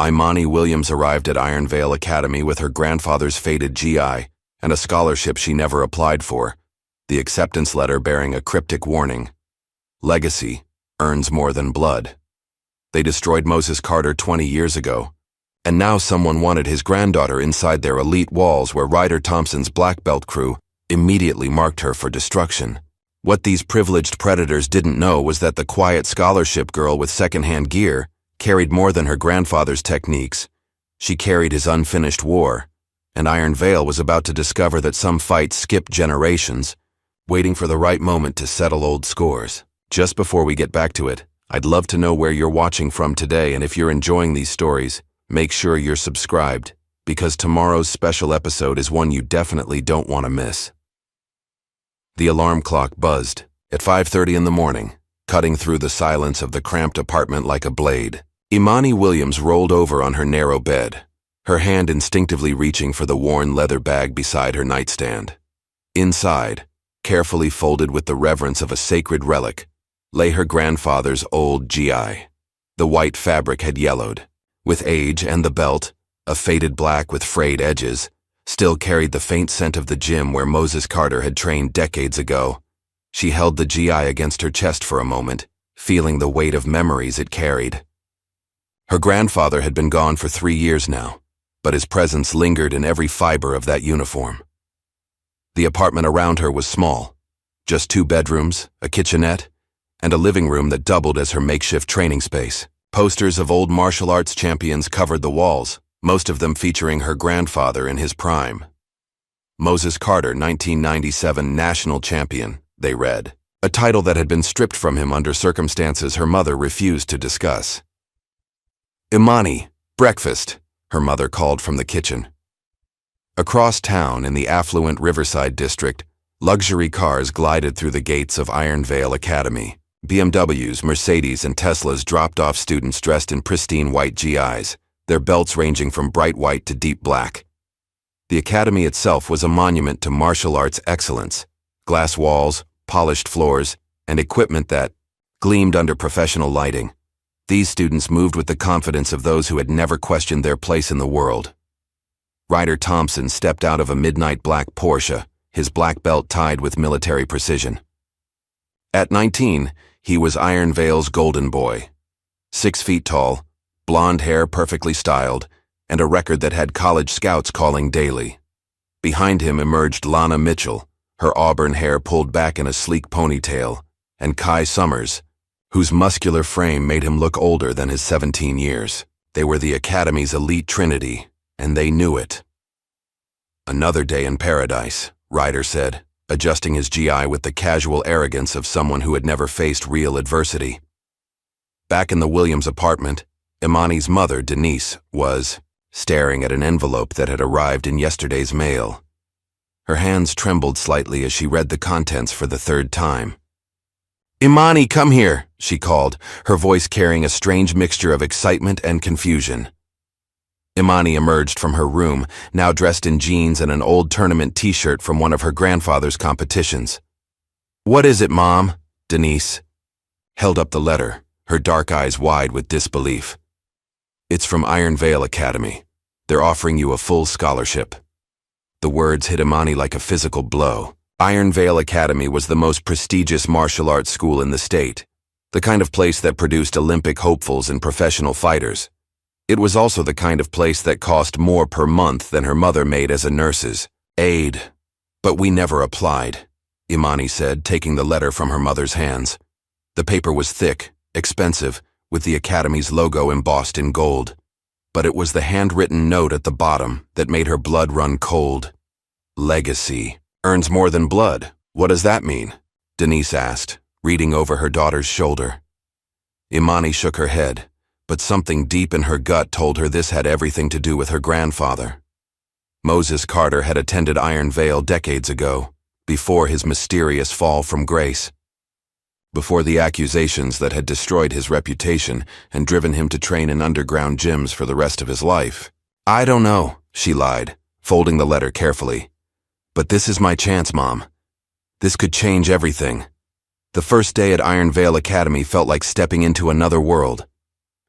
Imani Williams arrived at Iron Vale Academy with her grandfather's faded GI and a scholarship she never applied for, the acceptance letter bearing a cryptic warning. Legacy earns more than blood. They destroyed Moses Carter 20 years ago, and now someone wanted his granddaughter inside their elite walls where Ryder Thompson's black belt crew immediately marked her for destruction. What these privileged predators didn't know was that the quiet scholarship girl with secondhand gear carried more than her grandfather's techniques. She carried his unfinished war, and Iron Vale was about to discover that some fights skip generations, waiting for the right moment to settle old scores. Just before we get back to it, I'd love to know where you're watching from today, and if you're enjoying these stories, make sure you're subscribed, because tomorrow's special episode is one you definitely don't want to miss. The alarm clock buzzed at 5:30 in the morning, cutting through the silence of the cramped apartment like a blade. Imani Williams rolled over on her narrow bed, her hand instinctively reaching for the worn leather bag beside her nightstand. Inside, carefully folded with the reverence of a sacred relic, lay her grandfather's old GI. The white fabric had yellowed. With age, and the belt, a faded black with frayed edges, still carried the faint scent of the gym where Moses Carter had trained decades ago. She held the GI against her chest for a moment, feeling the weight of memories it carried. Her grandfather had been gone for 3 years now, but his presence lingered in every fiber of that uniform. The apartment around her was small, just 2 bedrooms, a kitchenette, and a living room that doubled as her makeshift training space. Posters of old martial arts champions covered the walls, most of them featuring her grandfather in his prime. Moses Carter, 1997 national champion, they read, a title that had been stripped from him under circumstances her mother refused to discuss. Imani, breakfast, her mother called from the kitchen. Across town in the affluent Riverside district, luxury cars glided through the gates of Iron Vale Academy. BMWs, Mercedes, and Teslas dropped off students dressed in pristine white GIs, their belts ranging from bright white to deep black. The academy itself was a monument to martial arts excellence, glass walls, polished floors, and equipment that gleamed under professional lighting. These students moved with the confidence of those who had never questioned their place in the world. Ryder Thompson stepped out of a midnight black Porsche, his black belt tied with military precision. At 19, he was Iron Vale's golden boy. 6 feet tall, blonde hair perfectly styled, and a record that had college scouts calling daily. Behind him emerged Lana Mitchell, her auburn hair pulled back in a sleek ponytail, and Kai Summers, whose muscular frame made him look older than his 17 years. They were the Academy's elite trinity, and they knew it. Another day in paradise, Ryder said, adjusting his GI with the casual arrogance of someone who had never faced real adversity. Back in the Williams apartment, Imani's mother, Denise, was staring at an envelope that had arrived in yesterday's mail. Her hands trembled slightly as she read the contents for the 3rd time. "Imani, come here," she called, her voice carrying a strange mixture of excitement and confusion. Imani emerged from her room, now dressed in jeans and an old tournament t-shirt from one of her grandfather's competitions. "What is it, Mom?" Denise held up the letter, her dark eyes wide with disbelief. "It's from Iron Vale Academy. They're offering you a full scholarship." The words hit Imani like a physical blow. Iron Vale Academy was the most prestigious martial arts school in the state, the kind of place that produced Olympic hopefuls and professional fighters. It was also the kind of place that cost more per month than her mother made as a nurse's aide. "But we never applied," Imani said, taking the letter from her mother's hands. The paper was thick, expensive, with the Academy's logo embossed in gold. But it was the handwritten note at the bottom that made her blood run cold. "Legacy earns more than blood. What does that mean?" Denise asked, reading over her daughter's shoulder. Imani shook her head, but something deep in her gut told her this had everything to do with her grandfather. Moses Carter had attended Iron Vale decades ago, before his mysterious fall from grace. Before the accusations that had destroyed his reputation and driven him to train in underground gyms for the rest of his life. "I don't know," she lied, folding the letter carefully. "But this is my chance, Mom. This could change everything." The first day at Iron Vale Academy felt like stepping into another world.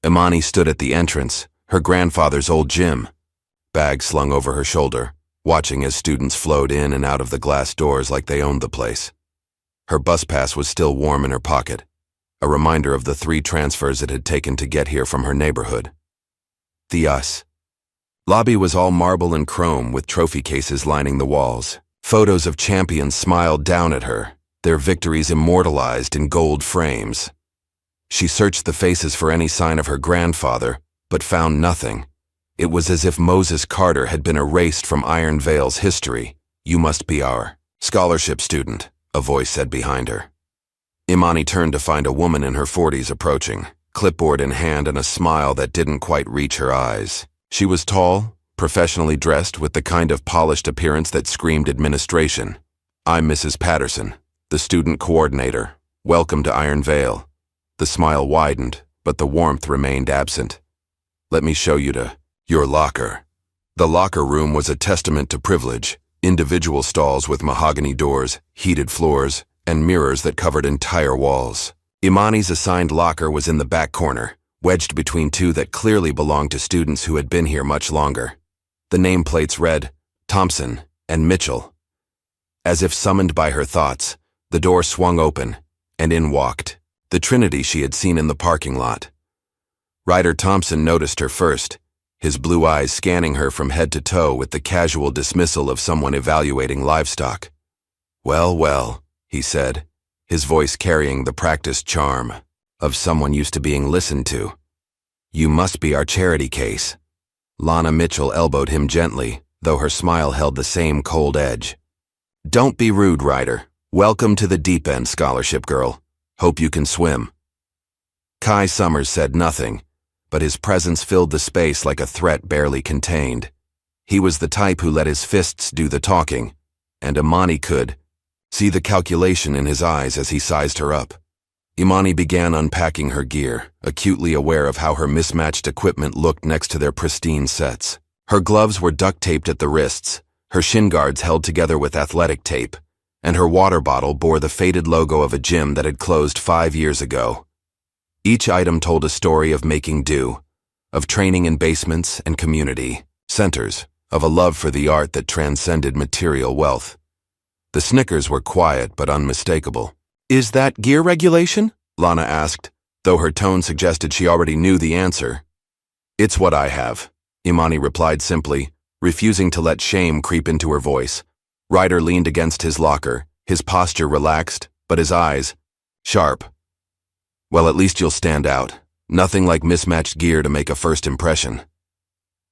Imani stood at the entrance, Her grandfather's old gym, bag slung over her shoulder, watching as students flowed in and out of the glass doors like they owned the place. Her bus pass was still warm in her pocket, a reminder of the 3 transfers it had taken to get here from her neighborhood. The US. Lobby was all marble and chrome with trophy cases lining the walls. Photos of champions smiled down at her, their victories immortalized in gold frames. She searched the faces for any sign of her grandfather, but found nothing. It was as if Moses Carter had been erased from Iron Vale's history. "You must be our scholarship student," a voice said behind her. Imani turned to find a woman in her 40s approaching, clipboard in hand and a smile that didn't quite reach her eyes. She was tall, professionally dressed with the kind of polished appearance that screamed administration. "I'm Mrs. Patterson, the student coordinator. Welcome to Iron Vale." The smile widened, but the warmth remained absent. "Let me show you to your locker." The locker room was a testament to privilege, individual stalls with mahogany doors, heated floors, and mirrors that covered entire walls. Imani's assigned locker was in the back corner, wedged between 2 that clearly belonged to students who had been here much longer. The nameplates read, Thompson and Mitchell. As if summoned by her thoughts, the door swung open, and in walked the Trinity she had seen in the parking lot. Ryder Thompson noticed her first, his blue eyes scanning her from head to toe with the casual dismissal of someone evaluating livestock. "Well, well," he said, his voice carrying the practiced charm of someone used to being listened to. "You must be our charity case." Lana Mitchell elbowed him gently, though her smile held the same cold edge. "Don't be rude, Ryder. Welcome to the deep end, scholarship girl. Hope you can swim." Kai Summers said nothing, but his presence filled the space like a threat barely contained. He was the type who let his fists do the talking, and Imani could see the calculation in his eyes as he sized her up. Imani began unpacking her gear, acutely aware of how her mismatched equipment looked next to their pristine sets. Her gloves were duct-taped at the wrists, her shin guards held together with athletic tape, and her water bottle bore the faded logo of a gym that had closed 5 years ago. Each item told a story of making do, of training in basements and community centers, of a love for the art that transcended material wealth. The snickers were quiet but unmistakable. "Is that gear regulation?" Lana asked, though her tone suggested she already knew the answer. "It's what I have," Imani replied simply, refusing to let shame creep into her voice. Ryder leaned against his locker, his posture relaxed, but his eyes sharp. "Well, at least you'll stand out. Nothing like mismatched gear to make a first impression."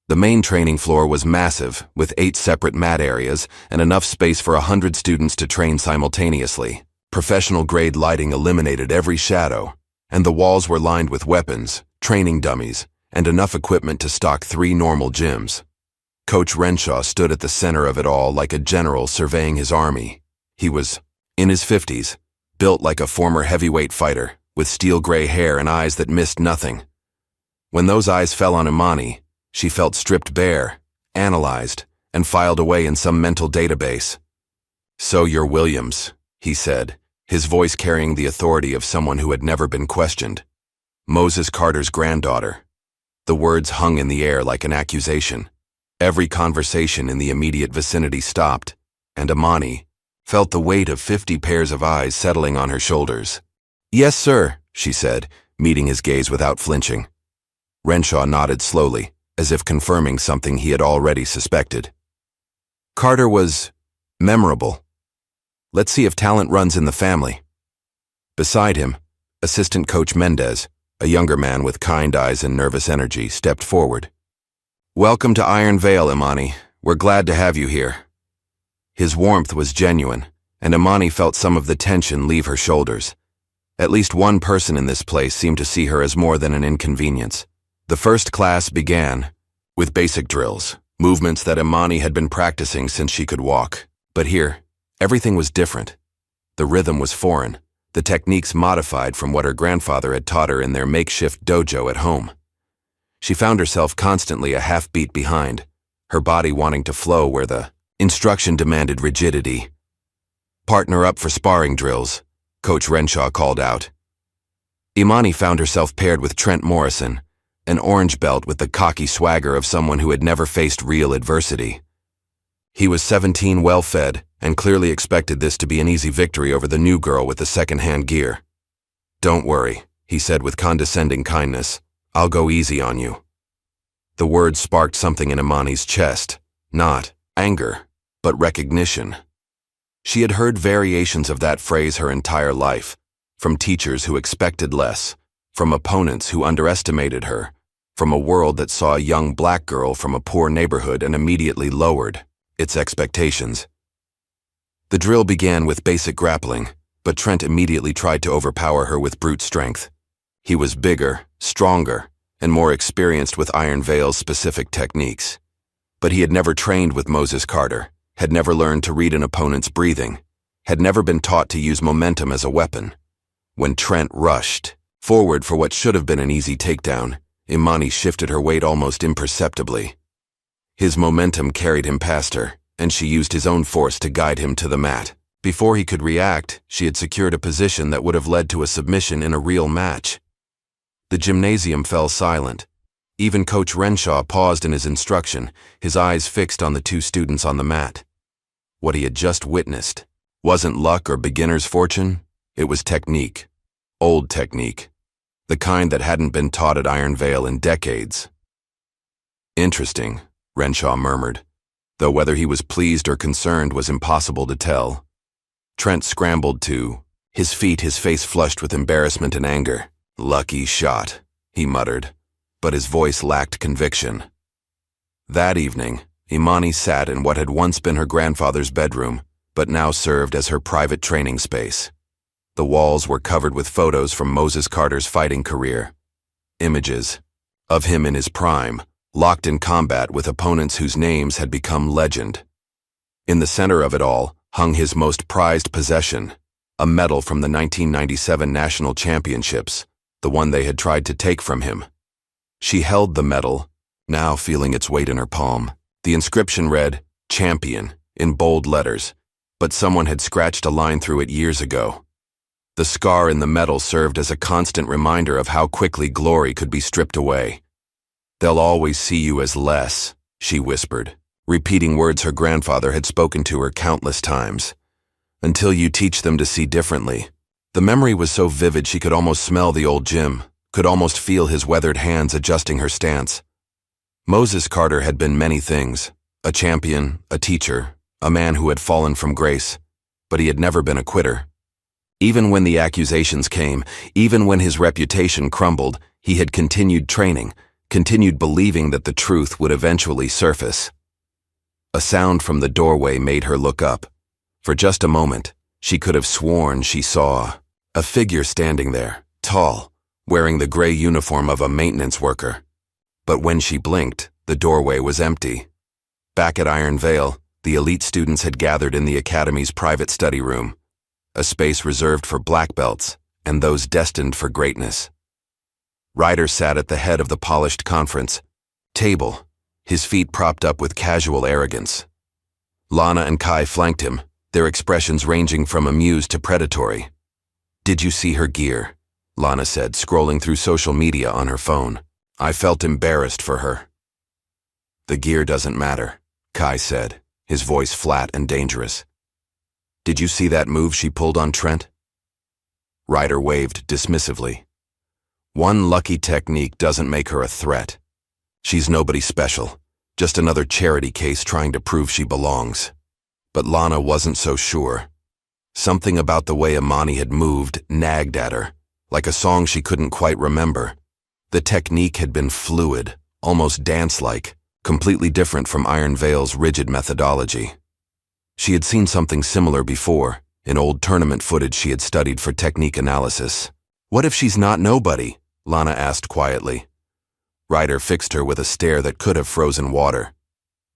The main training floor was massive, with 8 separate mat areas and enough space for 100 students to train simultaneously. Professional-grade lighting eliminated every shadow, and the walls were lined with weapons, training dummies, and enough equipment to stock 3 normal gyms. Coach Renshaw stood at the center of it all like a general surveying his army. He was in his 50s, built like a former heavyweight fighter, with steel-gray hair and eyes that missed nothing. When those eyes fell on Imani, she felt stripped bare, analyzed, and filed away in some mental database. "So you're Williams," he said, his voice carrying the authority of someone who had never been questioned. "Moses Carter's granddaughter." The words hung in the air like an accusation. Every conversation in the immediate vicinity stopped, and Imani felt the weight of 50 pairs of eyes settling on her shoulders. "Yes, sir," she said, meeting his gaze without flinching. Renshaw nodded slowly, as if confirming something he had already suspected. Carter was memorable. Let's see if talent runs in the family. Beside him, Assistant Coach Mendez, a younger man with kind eyes and nervous energy, stepped forward. "Welcome to Iron Vale, Imani. We're glad to have you here." His warmth was genuine, and Imani felt some of the tension leave her shoulders. At least one person in this place seemed to see her as more than an inconvenience. The first class began with basic drills, movements that Imani had been practicing since she could walk. But here, everything was different. The rhythm was foreign, the techniques modified from what her grandfather had taught her in their makeshift dojo at home. She found herself constantly a half beat behind, her body wanting to flow where the instruction demanded rigidity. "Partner up for sparring drills," Coach Renshaw called out. Imani found herself paired with Trent Morrison, an orange belt with the cocky swagger of someone who had never faced real adversity. He was 17, well-fed, and clearly expected this to be an easy victory over the new girl with the second-hand gear. "Don't worry," he said with condescending kindness. "I'll go easy on you." The words sparked something in Imani's chest, not anger, but recognition. She had heard variations of that phrase her entire life, from teachers who expected less, from opponents who underestimated her, from a world that saw a young black girl from a poor neighborhood and immediately lowered its expectations. The drill began with basic grappling, but Trent immediately tried to overpower her with brute strength. He was bigger, stronger, and more experienced with Iron Veil's specific techniques. But he had never trained with Moses Carter, had never learned to read an opponent's breathing, had never been taught to use momentum as a weapon. When Trent rushed forward for what should have been an easy takedown, Imani shifted her weight almost imperceptibly. His momentum carried him past her, and she used his own force to guide him to the mat. Before he could react, she had secured a position that would have led to a submission in a real match. The gymnasium fell silent. Even Coach Renshaw paused in his instruction, his eyes fixed on the two students on the mat. What he had just witnessed wasn't luck or beginner's fortune, it was technique. Old technique. The kind that hadn't been taught at Iron Veil in decades. "Interesting," Renshaw murmured, though whether he was pleased or concerned was impossible to tell. Trent scrambled to his feet, his face flushed with embarrassment and anger. "Lucky shot," he muttered, but his voice lacked conviction. That evening, Imani sat in what had once been her grandfather's bedroom, but now served as her private training space. The walls were covered with photos from Moses Carter's fighting career. Images of him in his prime, locked in combat with opponents whose names had become legend. In the center of it all hung his most prized possession, a medal from the 1997 National Championships, the one they had tried to take from him. She held the medal, now feeling its weight in her palm. The inscription read, "Champion," in bold letters, but someone had scratched a line through it years ago. The scar in the medal served as a constant reminder of how quickly glory could be stripped away. "They'll always see you as less," she whispered, repeating words her grandfather had spoken to her countless times. "Until you teach them to see differently." The memory was so vivid she could almost smell the old gym, could almost feel his weathered hands adjusting her stance. Moses Carter had been many things, a champion, a teacher, a man who had fallen from grace, but he had never been a quitter. Even when the accusations came, even when his reputation crumbled, he had continued training, continued believing that the truth would eventually surface. A sound from the doorway made her look up. For just a moment, she could have sworn she saw a figure standing there, tall, wearing the gray uniform of a maintenance worker. But when she blinked, the doorway was empty. Back at Iron Veil, the elite students had gathered in the academy's private study room, a space reserved for black belts and those destined for greatness. Ryder sat at the head of the polished conference table, his feet propped up with casual arrogance. Lana and Kai flanked him, their expressions ranging from amused to predatory. "Did you see her gear?" Lana said, scrolling through social media on her phone. "I felt embarrassed for her." "The gear doesn't matter," Kai said, his voice flat and dangerous. "Did you see that move she pulled on Trent?" Ryder waved dismissively. "One lucky technique doesn't make her a threat. She's nobody special, just another charity case trying to prove she belongs." But Lana wasn't so sure. Something about the way Imani had moved nagged at her, like a song she couldn't quite remember. The technique had been fluid, almost dance-like, completely different from Iron Veil's rigid methodology. She had seen something similar before, in old tournament footage she had studied for technique analysis. "What if she's not nobody?" Lana asked quietly. Ryder fixed her with a stare that could have frozen water.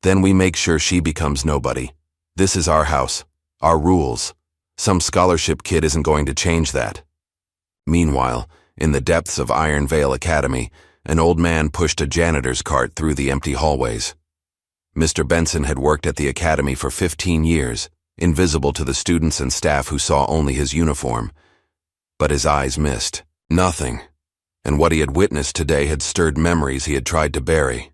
"Then we make sure she becomes nobody. This is our house, our rules. Some scholarship kid isn't going to change that." Meanwhile, in the depths of Iron Veil Academy, an old man pushed a janitor's cart through the empty hallways. Mr. Benson had worked at the academy for 15 years, invisible to the students and staff who saw only his uniform. But his eyes missed nothing. and what he had witnessed today had stirred memories he had tried to bury.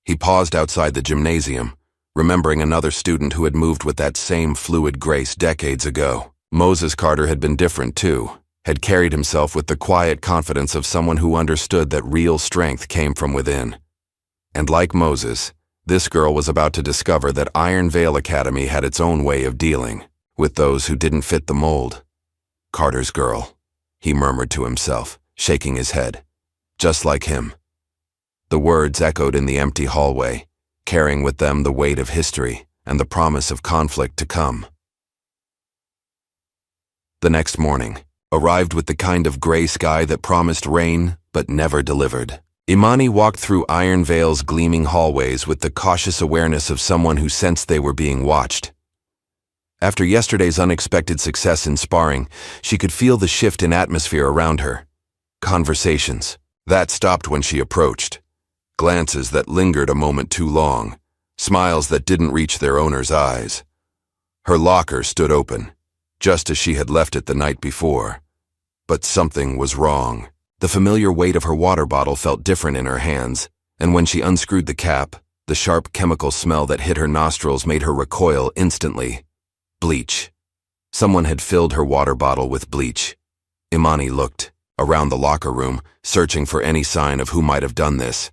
He paused outside the gymnasium, remembering another student who had moved with that same fluid grace decades ago. Moses Carter had been different too, had carried himself with the quiet confidence of someone who understood that real strength came from within. And like Moses, this girl was about to discover that Iron Veil Academy had its own way of dealing with those who didn't fit the mold. Carter's girl, he murmured to himself, shaking his head. Just like him. The words echoed in the empty hallway, carrying with them the weight of history and the promise of conflict to come. The next morning arrived with the kind of gray sky that promised rain but never delivered. Imani walked through Iron Veil's gleaming hallways with the cautious awareness of someone who sensed they were being watched. After yesterday's unexpected success in sparring, she could feel the shift in atmosphere around her. Conversations. That stopped when she approached. Glances that lingered a moment too long. Smiles that didn't reach their owner's eyes. Her locker stood open, just as she had left it the night before. But something was wrong. The familiar weight of her water bottle felt different in her hands, and when she unscrewed the cap, the sharp chemical smell that hit her nostrils made her recoil instantly. Bleach. Someone had filled her water bottle with bleach. Imani looked around the locker room, searching for any sign of who might have done this.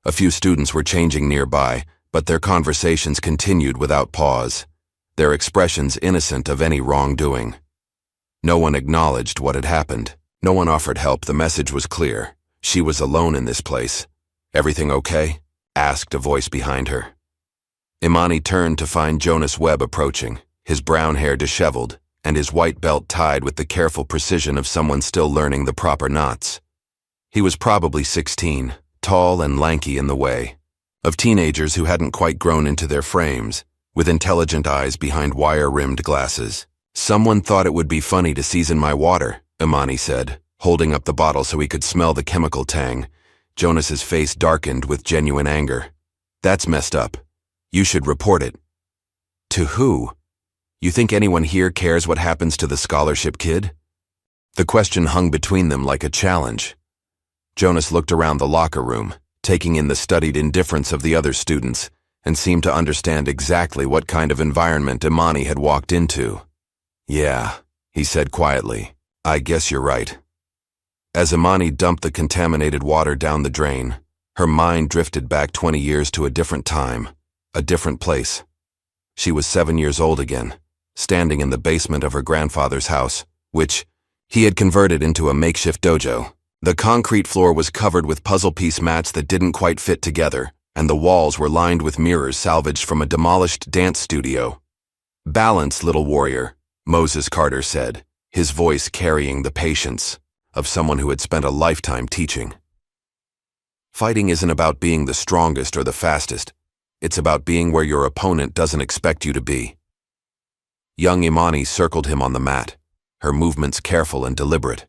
A few students were changing nearby, but their conversations continued without pause, their expressions innocent of any wrongdoing. No one acknowledged what had happened. No one offered help. The message was clear. She was alone in this place. "Everything okay?" asked a voice behind her. Imani turned to find Jonas Webb approaching, his brown hair disheveled, and his white belt tied with the careful precision of someone still learning the proper knots. He was probably 16, tall and lanky in the way of teenagers who hadn't quite grown into their frames, with intelligent eyes behind wire-rimmed glasses. "Someone thought it would be funny to season my water," Imani said, holding up the bottle so he could smell the chemical tang. Jonas's face darkened with genuine anger. "That's messed up. You should report it." "To who? You think anyone here cares what happens to the scholarship kid?" The question hung between them like a challenge. Jonas looked around the locker room, taking in the studied indifference of the other students, and seemed to understand exactly what kind of environment Imani had walked into. "Yeah," he said quietly, "I guess you're right." As Imani dumped the contaminated water down the drain, her mind drifted back 20 years to a different time, a different place. She was 7 years old again, standing in the basement of her grandfather's house, which he had converted into a makeshift dojo. The concrete floor was covered with puzzle piece mats that didn't quite fit together, and the walls were lined with mirrors salvaged from a demolished dance studio. "Balance, little warrior," Moses Carter said, his voice carrying the patience of someone who had spent a lifetime teaching. Fighting isn't about being the strongest or the fastest. It's about being where your opponent doesn't expect you to be. Young Imani circled him on the mat, her movements careful and deliberate.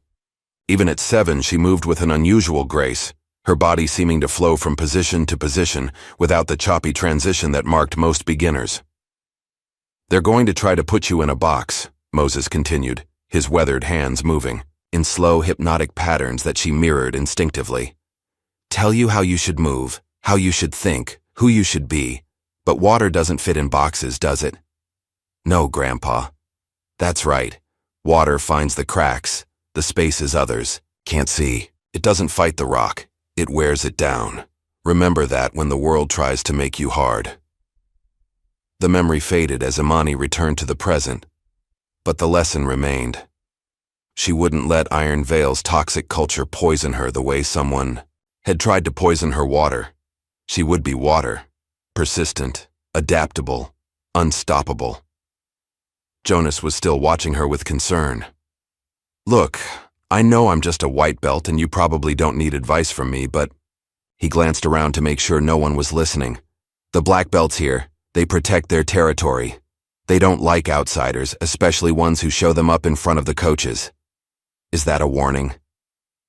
Even at 7, she moved with an unusual grace, her body seeming to flow from position to position without the choppy transition that marked most beginners. "They're going to try to put you in a box," Moses continued, his weathered hands moving, in slow hypnotic patterns that she mirrored instinctively. "Tell you how you should move, how you should think, who you should be, but water doesn't fit in boxes, does it?" "No, Grandpa." "That's right. Water finds the cracks, the spaces others can't see. It doesn't fight the rock, it wears it down. Remember that when the world tries to make you hard." The memory faded as Imani returned to the present, but the lesson remained. She wouldn't let Iron Veil's toxic culture poison her the way someone had tried to poison her water. She would be water, persistent, adaptable, unstoppable. Jonas was still watching her with concern. "Look, I know I'm just a white belt and you probably don't need advice from me, but..." He glanced around to make sure no one was listening. "The black belts here, they protect their territory. They don't like outsiders, especially ones who show them up in front of the coaches." "Is that a warning?"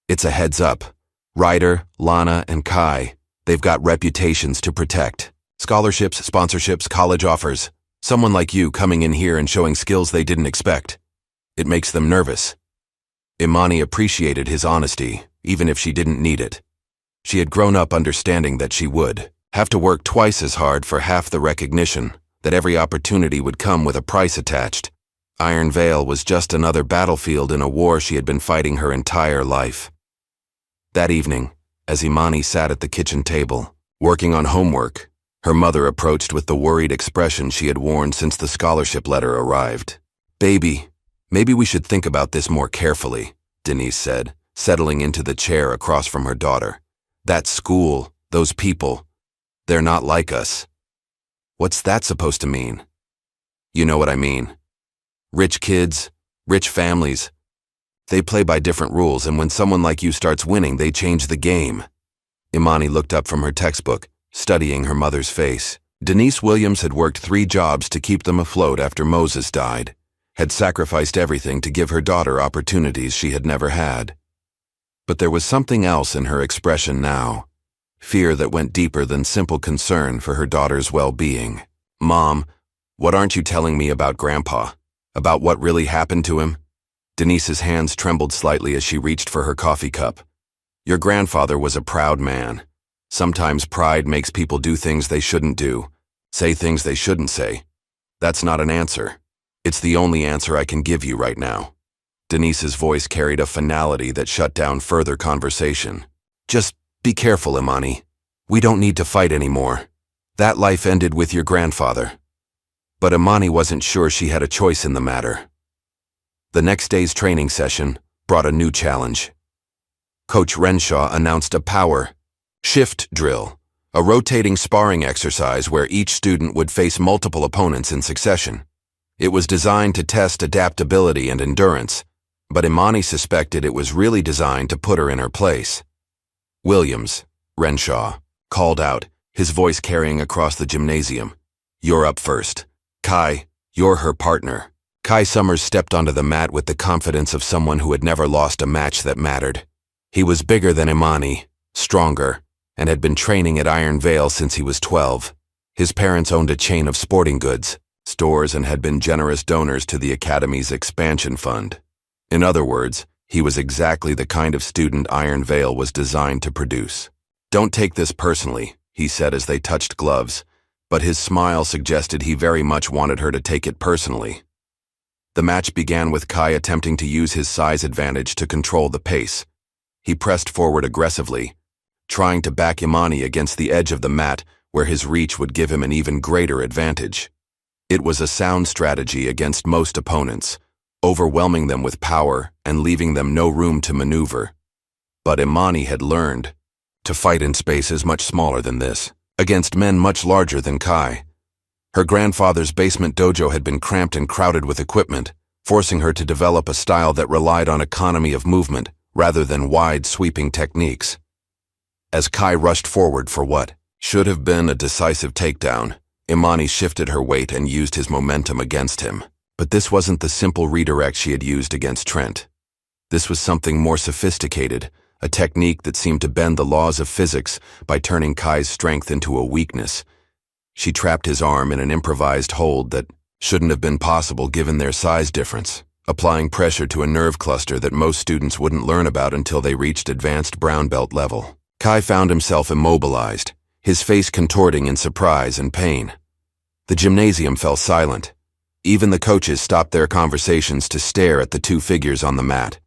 "It's a heads up. Ryder, Lana, and Kai, they've got reputations to protect. Scholarships, sponsorships, college offers. Someone like you coming in here and showing skills they didn't expect. It makes them nervous." Imani appreciated his honesty, even if she didn't need it. She had grown up understanding that she would have to work twice as hard for half the recognition, that every opportunity would come with a price attached. Iron Vale was just another battlefield in a war she had been fighting her entire life. That evening, as Imani sat at the kitchen table, working on homework, her mother approached with the worried expression she had worn since the scholarship letter arrived. "Baby, maybe we should think about this more carefully," Denise said, settling into the chair across from her daughter. "That school, those people, they're not like us." "What's that supposed to mean?" "You know what I mean. Rich kids, rich families. They play by different rules, and when someone like you starts winning, they change the game." Imani looked up from her textbook, studying her mother's face. Denise Williams had worked 3 jobs to keep them afloat after Moses died, had sacrificed everything to give her daughter opportunities she had never had. But there was something else in her expression now, fear that went deeper than simple concern for her daughter's well-being. "Mom, what aren't you telling me about Grandpa? About what really happened to him?" Denise's hands trembled slightly as she reached for her coffee cup. "Your grandfather was a proud man. Sometimes pride makes people do things they shouldn't do, say things they shouldn't say. That's not an answer. It's the only answer I can give you right now." Denise's voice carried a finality that shut down further conversation. "Just be careful, Imani. We don't need to fight anymore. That life ended with your grandfather." But Imani wasn't sure she had a choice in the matter. The next day's training session brought a new challenge. Coach Renshaw announced a power shift drill, a rotating sparring exercise where each student would face multiple opponents in succession. It was designed to test adaptability and endurance, but Imani suspected it was really designed to put her in her place. "Williams," Renshaw called out, his voice carrying across the gymnasium. "You're up first. Kai, you're her partner." Kai Summers stepped onto the mat with the confidence of someone who had never lost a match that mattered. He was bigger than Imani, stronger, and had been training at Iron Vale since he was 12. His parents owned a chain of sporting goods stores and had been generous donors to the Academy's expansion fund. In other words, he was exactly the kind of student Iron Vale was designed to produce. "Don't take this personally," he said as they touched gloves, but his smile suggested he very much wanted her to take it personally. The match began with Kai attempting to use his size advantage to control the pace. He pressed forward aggressively, trying to back Imani against the edge of the mat where his reach would give him an even greater advantage. It was a sound strategy against most opponents, overwhelming them with power and leaving them no room to maneuver. But Imani had learned to fight in spaces much smaller than this, against men much larger than Kai. Her grandfather's basement dojo had been cramped and crowded with equipment, forcing her to develop a style that relied on economy of movement rather than wide, sweeping techniques. As Kai rushed forward for what should have been a decisive takedown, Imani shifted her weight and used his momentum against him. But this wasn't the simple redirect she had used against Trent. This was something more sophisticated, a technique that seemed to bend the laws of physics by turning Kai's strength into a weakness. She trapped his arm in an improvised hold that shouldn't have been possible given their size difference, applying pressure to a nerve cluster that most students wouldn't learn about until they reached advanced brown belt level. Kai found himself immobilized, his face contorting in surprise and pain. The gymnasium fell silent. Even the coaches stopped their conversations to stare at the 2 figures on the mat.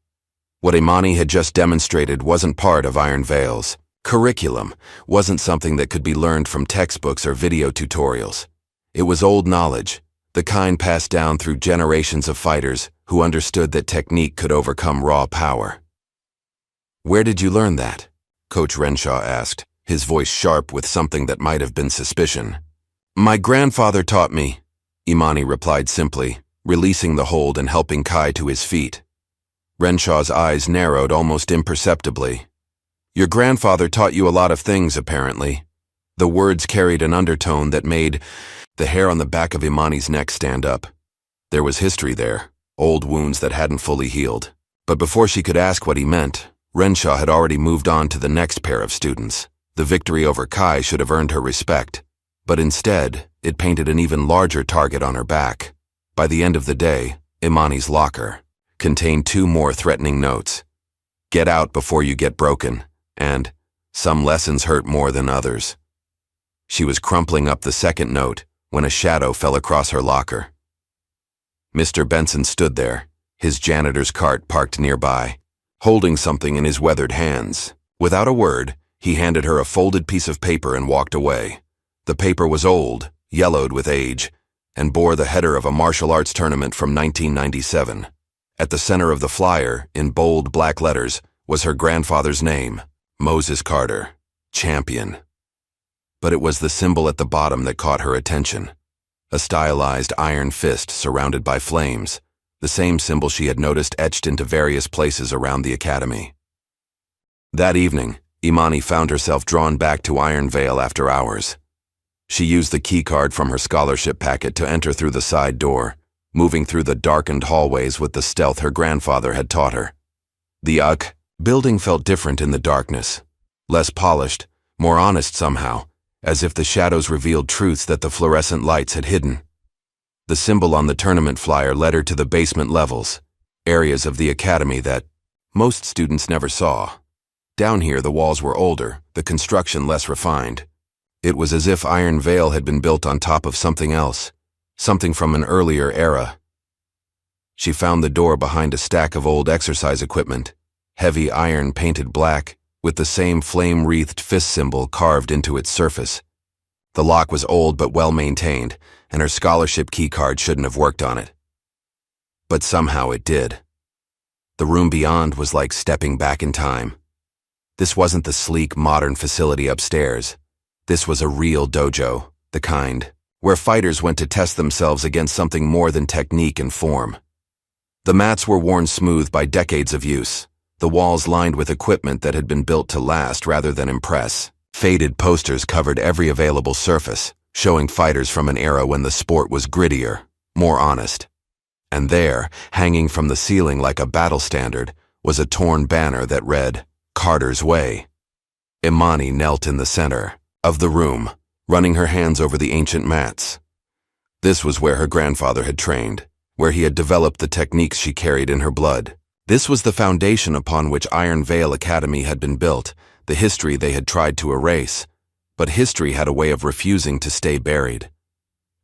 What Imani had just demonstrated wasn't part of Iron Vale's curriculum, wasn't something that could be learned from textbooks or video tutorials. It was old knowledge, the kind passed down through generations of fighters who understood that technique could overcome raw power. "Where did you learn that?" Coach Renshaw asked, his voice sharp with something that might have been suspicion. "My grandfather taught me," Imani replied simply, releasing the hold and helping Kai to his feet. Renshaw's eyes narrowed almost imperceptibly. "Your grandfather taught you a lot of things, apparently." The words carried an undertone that made the hair on the back of Imani's neck stand up. There was history there, old wounds that hadn't fully healed. But before she could ask what he meant, Renshaw had already moved on to the next pair of students. The victory over Kai should have earned her respect, but instead, it painted an even larger target on her back. By the end of the day, Imani's locker contained 2 more threatening notes. Get out before you get broken, and some lessons hurt more than others. She was crumpling up the second note when a shadow fell across her locker. Mr. Benson stood there, his janitor's cart parked nearby, holding something in his weathered hands. Without a word, he handed her a folded piece of paper and walked away. The paper was old, yellowed with age, and bore the header of a martial arts tournament from 1997. At the center of the flyer, in bold black letters, was her grandfather's name, Moses Carter, champion. But it was the symbol at the bottom that caught her attention. A stylized iron fist surrounded by flames, the same symbol she had noticed etched into various places around the academy. That evening, Imani found herself drawn back to Iron Vale after hours. She used the keycard from her scholarship packet to enter through the side door, moving through the darkened hallways with the stealth her grandfather had taught her. The building felt different in the darkness, less polished, more honest somehow, as if the shadows revealed truths that the fluorescent lights had hidden. The symbol on the tournament flyer led her to the basement levels, areas of the academy that most students never saw. Down here, the walls were older, the construction less refined. It was as if Iron Vale had been built on top of something else, something from an earlier era. She found the door behind a stack of old exercise equipment, heavy iron painted black, with the same flame-wreathed fist symbol carved into its surface. The lock was old but well-maintained, and her scholarship keycard shouldn't have worked on it. But somehow it did. The room beyond was like stepping back in time. This wasn't the sleek, modern facility upstairs. This was a real dojo, the kind where fighters went to test themselves against something more than technique and form. The mats were worn smooth by decades of use, the walls lined with equipment that had been built to last rather than impress. Faded posters covered every available surface, showing fighters from an era when the sport was grittier, more honest. And there, hanging from the ceiling like a battle standard, was a torn banner that read, "Carter's Way." Imani knelt in the center of the room, running her hands over the ancient mats. This was where her grandfather had trained, where he had developed the techniques she carried in her blood. This was the foundation upon which Iron Vale Academy had been built, the history they had tried to erase. But history had a way of refusing to stay buried.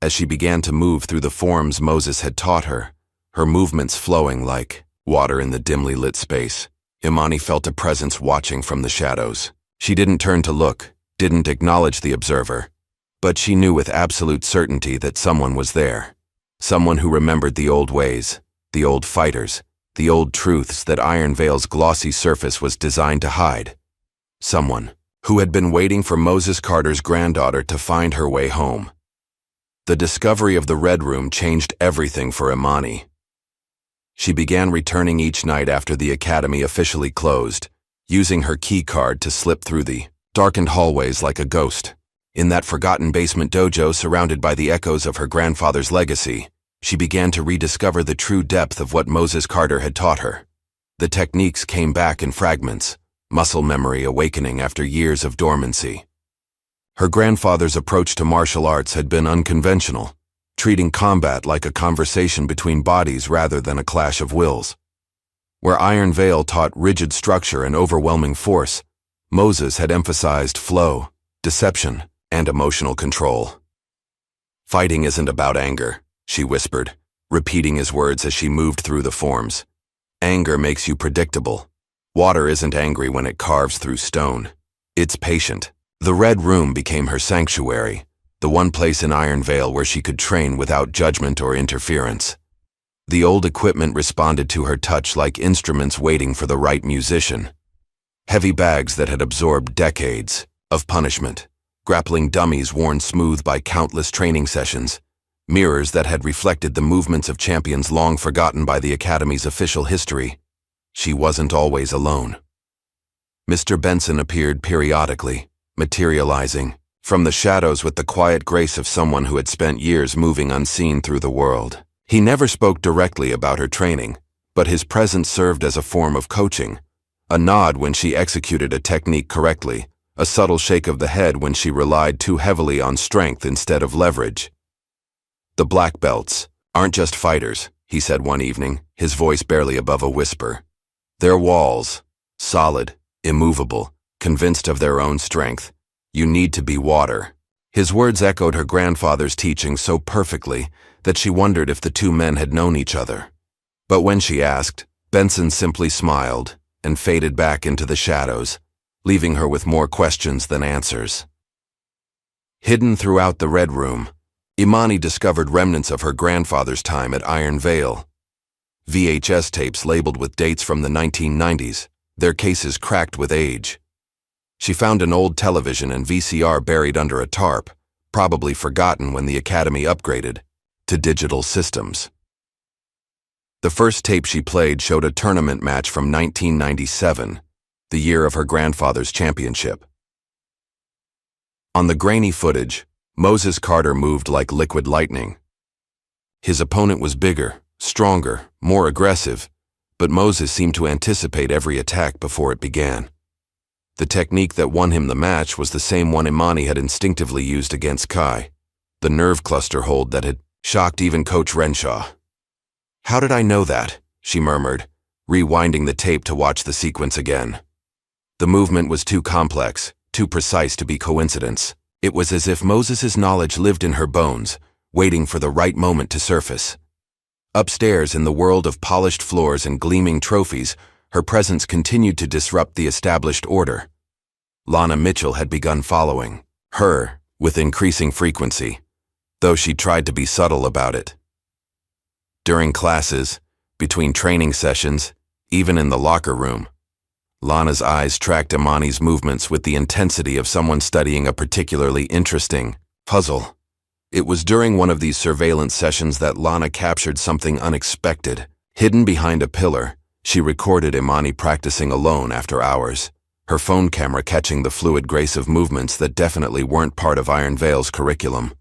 As she began to move through the forms Moses had taught her, her movements flowing like water in the dimly lit space, Imani felt a presence watching from the shadows. She didn't turn to look, didn't acknowledge the observer, but she knew with absolute certainty that someone was there. Someone who remembered the old ways, the old fighters, the old truths that Iron Vale's glossy surface was designed to hide. Someone who had been waiting for Moses Carter's granddaughter to find her way home. The discovery of the Red Room changed everything for Imani. She began returning each night after the academy officially closed, using her key card to slip through the darkened hallways like a ghost. In that forgotten basement dojo surrounded by the echoes of her grandfather's legacy, she began to rediscover the true depth of what Moses Carter had taught her. The techniques came back in fragments, muscle memory awakening after years of dormancy. Her grandfather's approach to martial arts had been unconventional, treating combat like a conversation between bodies rather than a clash of wills. Where Iron Vale taught rigid structure and overwhelming force, Moses had emphasized flow, deception, and emotional control. "Fighting isn't about anger," she whispered, repeating his words as she moved through the forms. "Anger makes you predictable. Water isn't angry when it carves through stone. It's patient." The Red Room became her sanctuary, the one place in Iron Vale where she could train without judgment or interference. The old equipment responded to her touch like instruments waiting for the right musician. Heavy bags that had absorbed decades of punishment, grappling dummies worn smooth by countless training sessions, mirrors that had reflected the movements of champions long forgotten by the Academy's official history. She wasn't always alone. Mr. Benson appeared periodically, materializing from the shadows with the quiet grace of someone who had spent years moving unseen through the world. He never spoke directly about her training, but his presence served as a form of coaching, a nod when she executed a technique correctly, a subtle shake of the head when she relied too heavily on strength instead of leverage. "The black belts aren't just fighters," he said one evening, his voice barely above a whisper. "They're walls, Solid, immovable, convinced of their own strength. You need to be water. His words echoed her grandfather's teaching so perfectly that she wondered if the two men had known each other. But when she asked, Benson simply smiled and faded back into the shadows, leaving her with more questions than answers. Hidden throughout the Red Room, Imani discovered remnants of her grandfather's time at Iron Vale. VHS tapes labeled with dates from the 1990s, their cases cracked with age. She found an old television and VCR buried under a tarp, probably forgotten when the Academy upgraded to digital systems. The first tape she played showed a tournament match from 1997, the year of her grandfather's championship. On the grainy footage, Moses Carter moved like liquid lightning. His opponent was bigger, stronger, more aggressive, but Moses seemed to anticipate every attack before it began. The technique that won him the match was the same one Imani had instinctively used against Kai, the nerve cluster hold that had shocked even Coach Renshaw. "How did I know that?" she murmured, rewinding the tape to watch the sequence again. The movement was too complex, too precise to be coincidence. It was as if Moses's knowledge lived in her bones, waiting for the right moment to surface. Upstairs, in the world of polished floors and gleaming trophies, her presence continued to disrupt the established order. Lana Mitchell had begun following her with increasing frequency, though she tried to be subtle about it. During classes, between training sessions, even in the locker room, Lana's eyes tracked Imani's movements with the intensity of someone studying a particularly interesting puzzle. It was during one of these surveillance sessions that Lana captured something unexpected. Hidden behind a pillar, she recorded Imani practicing alone after hours, her phone camera catching the fluid grace of movements that definitely weren't part of Iron Vale's curriculum.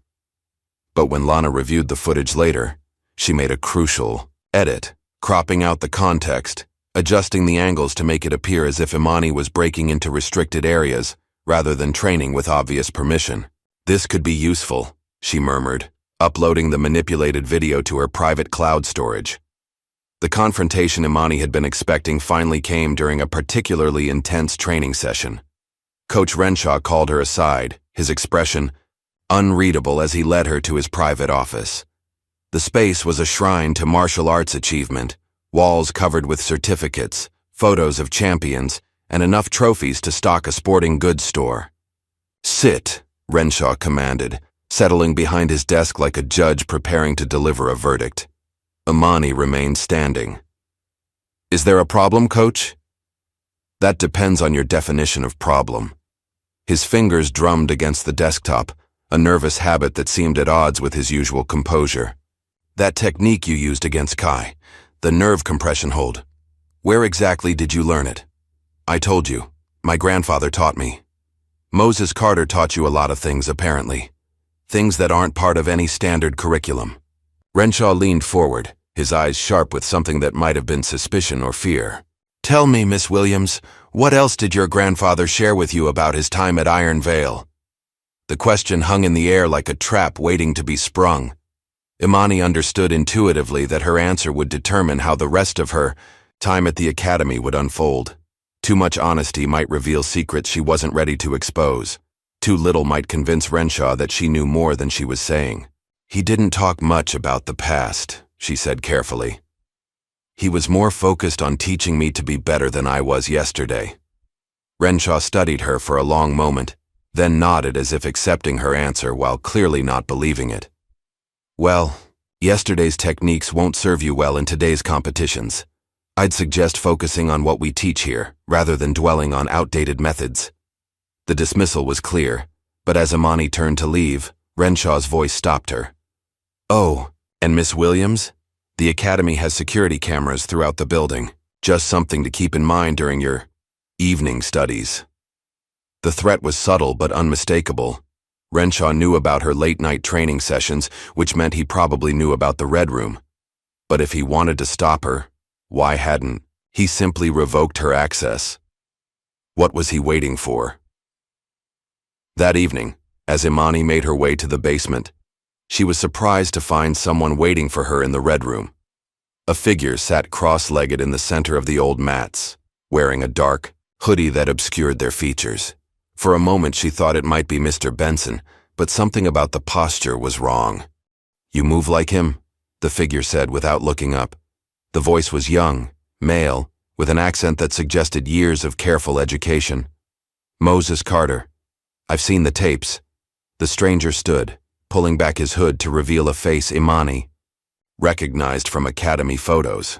But when Lana reviewed the footage later, she made a crucial edit, cropping out the context, adjusting the angles to make it appear as if Imani was breaking into restricted areas rather than training with obvious permission. "This could be useful," she murmured, uploading the manipulated video to her private cloud storage. The confrontation Imani had been expecting finally came during a particularly intense training session. Coach Renshaw called her aside, his expression unreadable as he led her to his private office. The space was a shrine to martial arts achievement, walls covered with certificates, photos of champions, and enough trophies to stock a sporting goods store. "Sit," Renshaw commanded, settling behind his desk like a judge preparing to deliver a verdict. Imani remained standing. "Is there a problem, Coach?" "That depends on your definition of problem." His fingers drummed against the desktop, a nervous habit that seemed at odds with his usual composure. "That technique you used against Kai, the nerve compression hold. Where exactly did you learn it?" "I told you. My grandfather taught me." "Moses Carter taught you a lot of things, apparently. Things that aren't part of any standard curriculum." Renshaw leaned forward, his eyes sharp with something that might have been suspicion or fear. "Tell me, Miss Williams, what else did your grandfather share with you about his time at Iron Vale?" The question hung in the air like a trap waiting to be sprung. Imani understood intuitively that her answer would determine how the rest of her time at the academy would unfold. Too much honesty might reveal secrets she wasn't ready to expose. Too little might convince Renshaw that she knew more than she was saying. "He didn't talk much about the past," she said carefully. "He was more focused on teaching me to be better than I was yesterday." Renshaw studied her for a long moment, then nodded as if accepting her answer while clearly not believing it. "Well, yesterday's techniques won't serve you well in today's competitions. I'd suggest focusing on what we teach here, rather than dwelling on outdated methods." The dismissal was clear, but as Imani turned to leave, Renshaw's voice stopped her. "Oh, and Miss Williams? The Academy has security cameras throughout the building. Just something to keep in mind during your evening studies." The threat was subtle but unmistakable. Renshaw knew about her late-night training sessions, which meant he probably knew about the Red Room. But if he wanted to stop her, why hadn't he simply revoked her access? What was he waiting for? That evening, as Imani made her way to the basement, she was surprised to find someone waiting for her in the Red Room. A figure sat cross-legged in the center of the old mats, wearing a dark hoodie that obscured their features. For a moment she thought it might be Mr. Benson, but something about the posture was wrong. "You move like him?" the figure said without looking up. The voice was young, male, with an accent that suggested years of careful education. "Moses Carter. I've seen the tapes." The stranger stood, pulling back his hood to reveal a face Imani recognized from academy photos.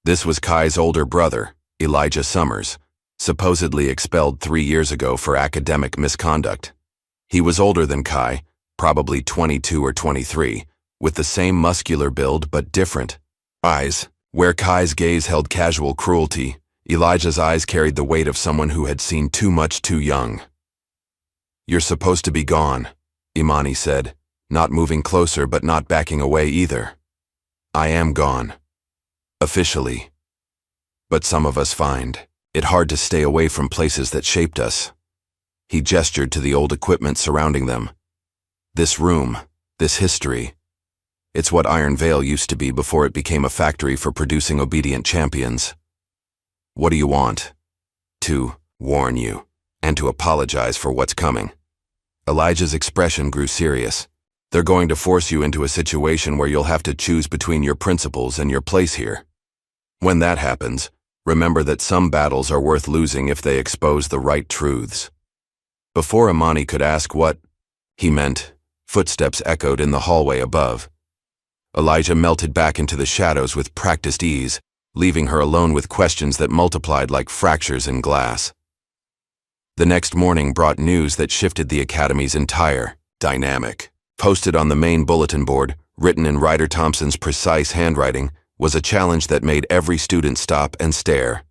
This was Kai's older brother, Elijah Summers, supposedly expelled 3 years ago for academic misconduct. He was older than Kai, probably 22 or 23, with the same muscular build but different eyes. Where Kai's gaze held casual cruelty, Elijah's eyes carried the weight of someone who had seen too much too young. "You're supposed to be gone," Imani said, not moving closer but not backing away either. "I am gone. Officially. But some of us find it hard to stay away from places that shaped us." He gestured to the old equipment surrounding them. "This room, this history. It's what Iron Veil used to be before it became a factory for producing obedient champions. What do you want?" "To warn you, and to apologize for what's coming." Elijah's expression grew serious. "They're going to force you into a situation where you'll have to choose between your principles and your place here. When that happens, remember that some battles are worth losing if they expose the right truths." Before Imani could ask what he meant, footsteps echoed in the hallway above. Elijah melted back into the shadows with practiced ease, leaving her alone with questions that multiplied like fractures in glass. The next morning brought news that shifted the academy's entire dynamic. Posted on the main bulletin board, written in Ryder Thompson's precise handwriting, was a challenge that made every student stop and stare.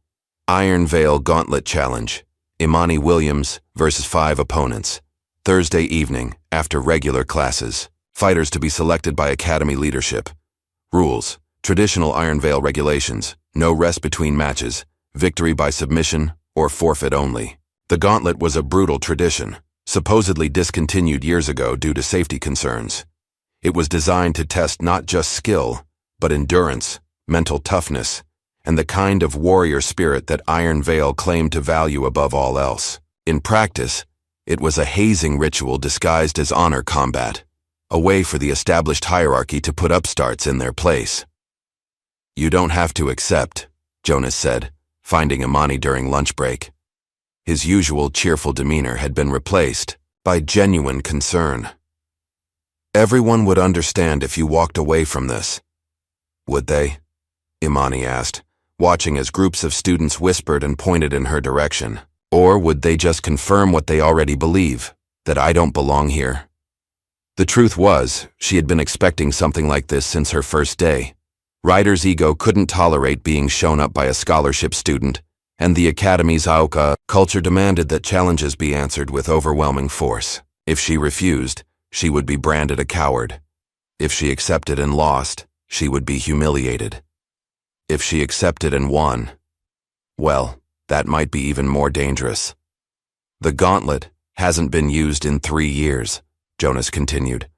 Iron Veil Gauntlet Challenge. Imani Williams versus 5 opponents. Thursday evening, after regular classes. Fighters to be selected by academy leadership. Rules: traditional Iron Veil regulations, no rest between matches, victory by submission or forfeit only. The gauntlet was a brutal tradition, supposedly discontinued years ago due to safety concerns. It was designed to test not just skill, but endurance, mental toughness, and the kind of warrior spirit that Iron Veil claimed to value above all else. In practice, it was a hazing ritual disguised as honor combat, a way for the established hierarchy to put upstarts in their place. "You don't have to accept," Jonas said, finding Imani during lunch break. His usual cheerful demeanor had been replaced by genuine concern. "Everyone would understand if you walked away from this." "Would they?" Imani asked, watching as groups of students whispered and pointed in her direction. "Or would they just confirm what they already believe, that I don't belong here?" The truth was, she had been expecting something like this since her first day. Ryder's ego couldn't tolerate being shown up by a scholarship student, and the academy's AUKA culture demanded that challenges be answered with overwhelming force. If she refused, she would be branded a coward. If she accepted and lost, she would be humiliated. If she accepted and won, well, that might be even more dangerous. "The gauntlet hasn't been used in 3 years, Jonas continued.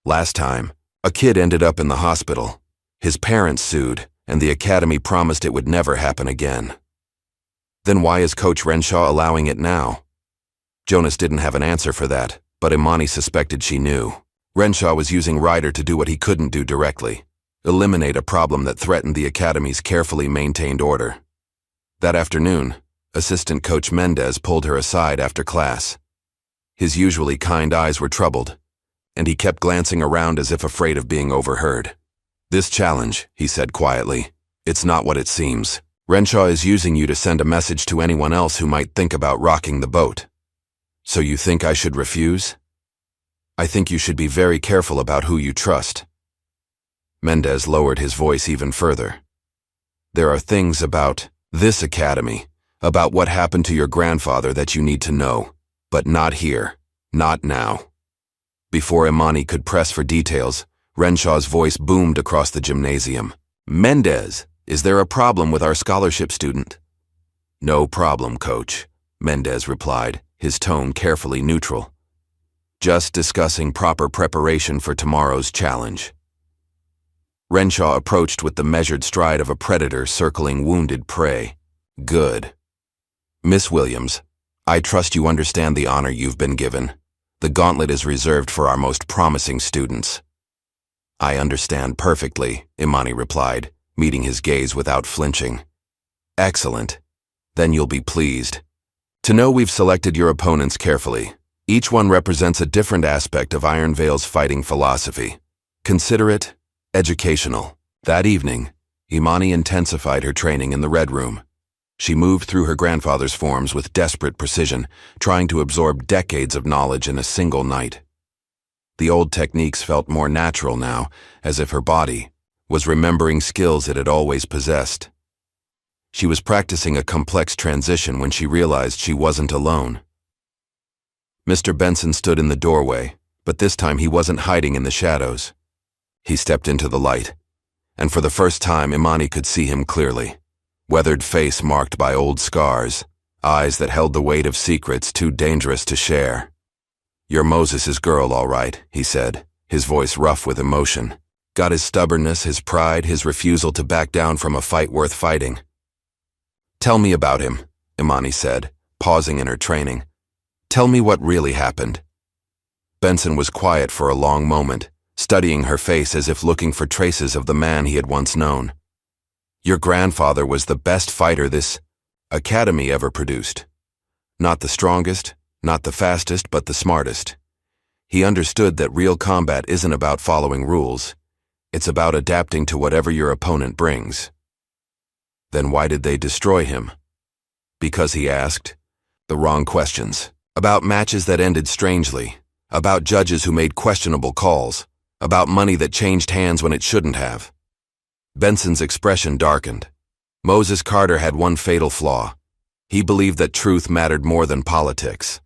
"Last time, a kid ended up in the hospital. His parents sued, and the academy promised it would never happen again." "Then why is Coach Renshaw allowing it now?" Jonas didn't have an answer for that, but Imani suspected she knew. Renshaw was using Ryder to do what he couldn't do directly: eliminate a problem that threatened the academy's carefully maintained order. That afternoon, assistant coach Mendez pulled her aside after class. His usually kind eyes were troubled, and he kept glancing around as if afraid of being overheard. "This challenge," he said quietly, "it's not what it seems. Renshaw is using you to send a message to anyone else who might think about rocking the boat. So you think I should refuse? I think you should be very careful about who you trust." Mendez lowered his voice even further. "There are things about this academy, about what happened to your grandfather that you need to know, but not here, not now." Before Imani could press for details, Renshaw's voice boomed across the gymnasium. "Mendez, is there a problem with our scholarship student?" "No problem, coach," Mendez replied, his tone carefully neutral. "Just discussing proper preparation for tomorrow's challenge." Renshaw approached with the measured stride of a predator circling wounded prey. Good. Miss Williams, I trust you understand the honor you've been given. The gauntlet is reserved for our most promising students. I understand perfectly, Imani replied, meeting his gaze without flinching. Excellent. Then you'll be pleased to know we've selected your opponents carefully. Each one represents a different aspect of Iron Veil's fighting philosophy. Consider it educational. That evening, Imani intensified her training in the Red Room. She moved through her grandfather's forms with desperate precision, trying to absorb decades of knowledge in a single night. The old techniques felt more natural now, as if her body was remembering skills it had always possessed. She was practicing a complex transition when she realized she wasn't alone. Mr. Benson stood in the doorway, but this time he wasn't hiding in the shadows. He stepped into the light, and for the first time Imani could see him clearly. Weathered face marked by old scars, eyes that held the weight of secrets too dangerous to share. "You're Moses's girl, all right," he said, his voice rough with emotion. "Got his stubbornness, his pride, his refusal to back down from a fight worth fighting." "Tell me about him," Imani said, pausing in her training. "Tell me what really happened." Benson was quiet for a long moment, studying her face as if looking for traces of the man he had once known. "Your grandfather was the best fighter this academy ever produced. Not the strongest, not the fastest, but the smartest. He understood that real combat isn't about following rules. It's about adapting to whatever your opponent brings." "Then why did they destroy him?" "Because he asked the wrong questions. About matches that ended strangely. About judges who made questionable calls. About money that changed hands when it shouldn't have." Benson's expression darkened. Moses Carter had one fatal flaw. He believed that truth mattered more than politics.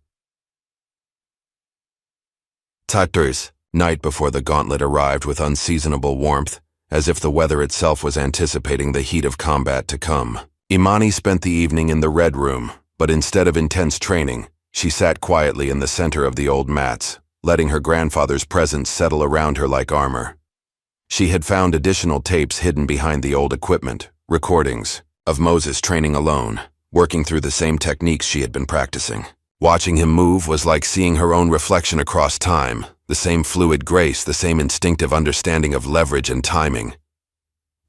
Tatars, night before the gauntlet arrived with unseasonable warmth, as if the weather itself was anticipating the heat of combat to come. Imani spent the evening in the Red Room, but instead of intense training, she sat quietly in the center of the old mats, letting her grandfather's presence settle around her like armor. She had found additional tapes hidden behind the old equipment, recordings of Moses training alone, working through the same techniques she had been practicing. Watching him move was like seeing her own reflection across time, the same fluid grace, the same instinctive understanding of leverage and timing.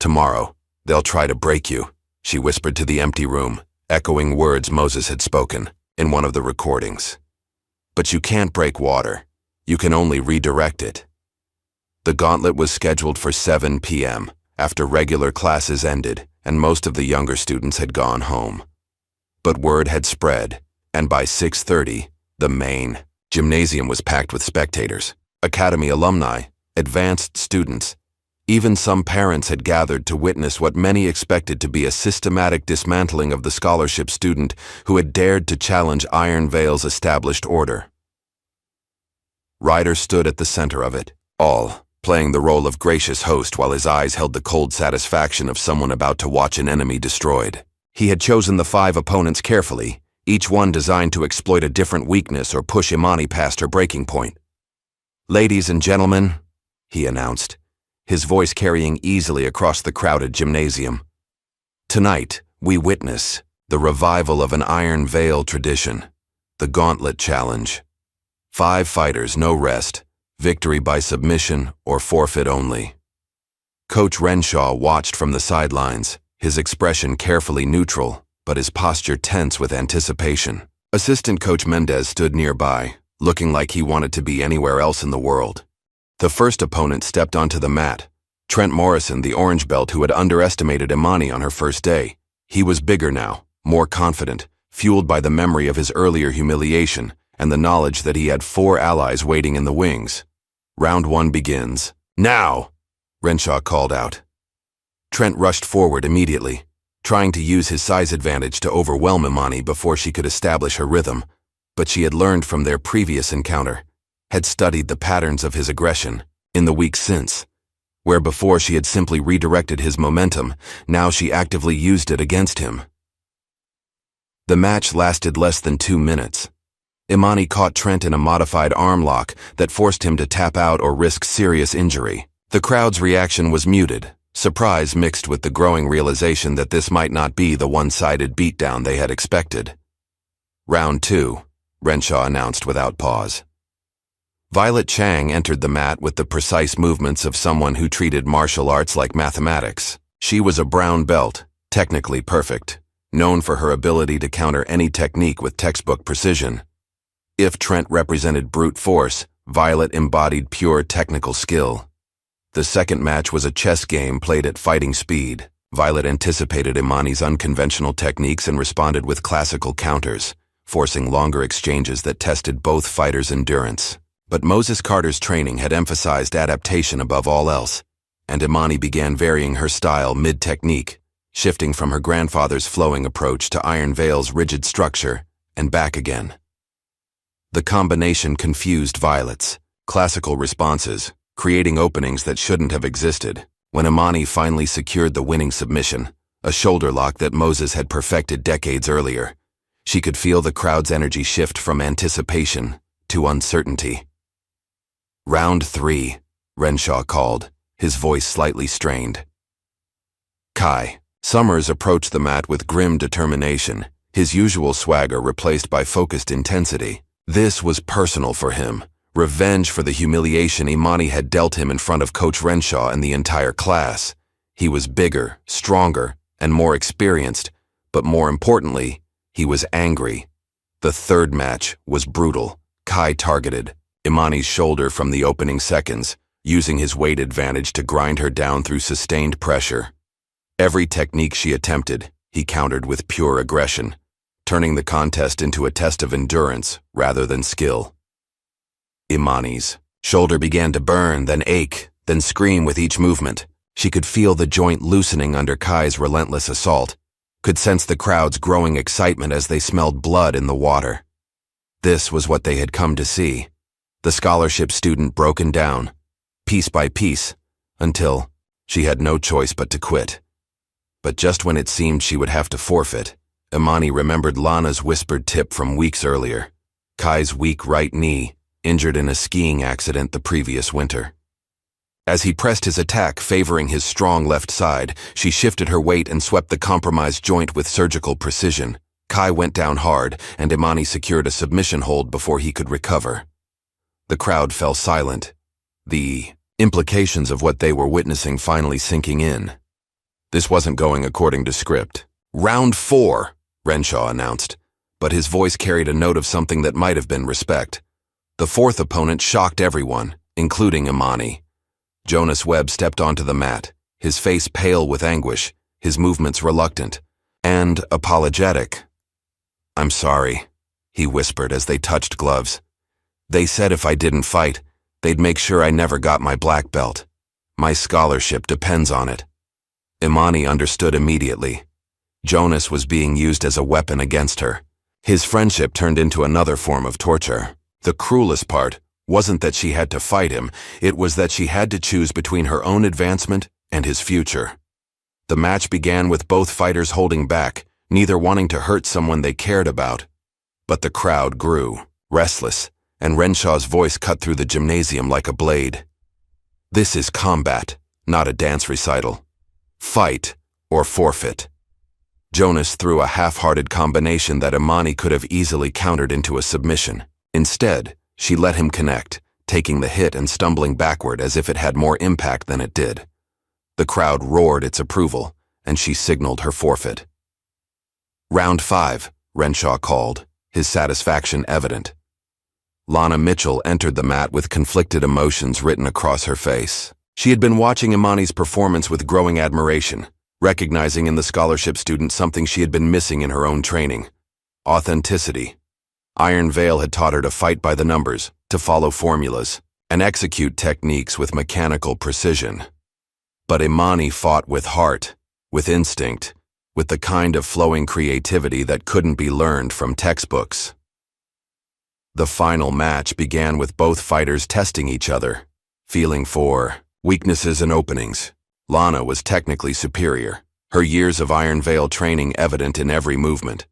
"Tomorrow, they'll try to break you," she whispered to the empty room, echoing words Moses had spoken in one of the recordings. "But you can't break water. You can only redirect it." The gauntlet was scheduled for 7 p.m. after regular classes ended and most of the younger students had gone home. But word had spread, and by 6:30, the main gymnasium was packed with spectators, academy alumni, advanced students. Even some parents had gathered to witness what many expected to be a systematic dismantling of the scholarship student who had dared to challenge Iron Veil's established order. Ryder stood at the center of it, all playing the role of gracious host while his eyes held the cold satisfaction of someone about to watch an enemy destroyed. He had chosen the 5 opponents carefully, each one designed to exploit a different weakness or push Imani past her breaking point. "Ladies and gentlemen," he announced, his voice carrying easily across the crowded gymnasium. "Tonight, we witness the revival of an Iron Veil tradition, the Gauntlet Challenge. 5 fighters, no rest, victory by submission or forfeit only." Coach Renshaw watched from the sidelines, his expression carefully neutral, but his posture tense with anticipation. Assistant Coach Mendez stood nearby, looking like he wanted to be anywhere else in the world. The first opponent stepped onto the mat, Trent Morrison, the orange belt who had underestimated Imani on her first day. He was bigger now, more confident, fueled by the memory of his earlier humiliation and the knowledge that he had 4 allies waiting in the wings. "Round 1 begins. Now!" Renshaw called out. Trent rushed forward immediately, trying to use his size advantage to overwhelm Imani before she could establish her rhythm, but she had learned from their previous encounter, had studied the patterns of his aggression in the weeks since. Where before she had simply redirected his momentum, now she actively used it against him. The match lasted less than 2 minutes. Imani caught Trent in a modified arm lock that forced him to tap out or risk serious injury. The crowd's reaction was muted, surprise mixed with the growing realization that this might not be the one-sided beatdown they had expected. "Round 2, Renshaw announced without pause. Violet Chang entered the mat with the precise movements of someone who treated martial arts like mathematics. She was a brown belt, technically perfect, known for her ability to counter any technique with textbook precision. If Trent represented brute force, Violet embodied pure technical skill. The second match was a chess game played at fighting speed. Violet anticipated Imani's unconventional techniques and responded with classical counters, forcing longer exchanges that tested both fighters' endurance. But Moses Carter's training had emphasized adaptation above all else, and Imani began varying her style mid-technique, shifting from her grandfather's flowing approach to Iron Veil's rigid structure, and back again. The combination confused Violet's classical responses, creating openings that shouldn't have existed. When Imani finally secured the winning submission, a shoulder lock that Moses had perfected decades earlier, she could feel the crowd's energy shift from anticipation to uncertainty. "Round 3, Renshaw called, his voice slightly strained. Kai Summers approached the mat with grim determination, his usual swagger replaced by focused intensity. This was personal for him, revenge for the humiliation Imani had dealt him in front of Coach Renshaw and the entire class. He was bigger, stronger, and more experienced, but more importantly, he was angry. The third match was brutal. Kai targeted Imani's shoulder from the opening seconds, using his weight advantage to grind her down through sustained pressure. Every technique she attempted, he countered with pure aggression, turning the contest into a test of endurance rather than skill. Imani's shoulder began to burn, then ache, then scream with each movement. She could feel the joint loosening under Kai's relentless assault, could sense the crowd's growing excitement as they smelled blood in the water. This was what they had come to see. The scholarship student broken down, piece by piece, until she had no choice but to quit. But just when it seemed she would have to forfeit, Imani remembered Lana's whispered tip from weeks earlier. Kai's weak right knee, injured in a skiing accident the previous winter. As he pressed his attack favoring his strong left side, she shifted her weight and swept the compromised joint with surgical precision. Kai went down hard, and Imani secured a submission hold before he could recover. The crowd fell silent, the implications of what they were witnessing finally sinking in. This wasn't going according to script. "Round 4, Renshaw announced, but his voice carried a note of something that might have been respect. The fourth opponent shocked everyone, including Imani. Jonas Webb stepped onto the mat, his face pale with anguish, his movements reluctant, and apologetic. "I'm sorry," he whispered as they touched gloves. "They said if I didn't fight, they'd make sure I never got my black belt. My scholarship depends on it." Imani understood immediately. Jonas was being used as a weapon against her. His friendship turned into another form of torture. The cruelest part wasn't that she had to fight him, it was that she had to choose between her own advancement and his future. The match began with both fighters holding back, neither wanting to hurt someone they cared about. But the crowd grew, restless, and Renshaw's voice cut through the gymnasium like a blade. "This is combat, not a dance recital. Fight or forfeit." Jonas threw a half-hearted combination that Imani could have easily countered into a submission. Instead, she let him connect, taking the hit and stumbling backward as if it had more impact than it did. The crowd roared its approval, and she signaled her forfeit. "Round 5, Renshaw called, his satisfaction evident. Lana Mitchell entered the mat with conflicted emotions written across her face. She had been watching Imani's performance with growing admiration, recognizing in the scholarship student something she had been missing in her own training: authenticity. Iron Veil had taught her to fight by the numbers, to follow formulas, and execute techniques with mechanical precision. But Imani fought with heart, with instinct, with the kind of flowing creativity that couldn't be learned from textbooks. The final match began with both fighters testing each other, feeling for weaknesses and openings. Lana was technically superior, her years of Iron Veil training evident in every movement.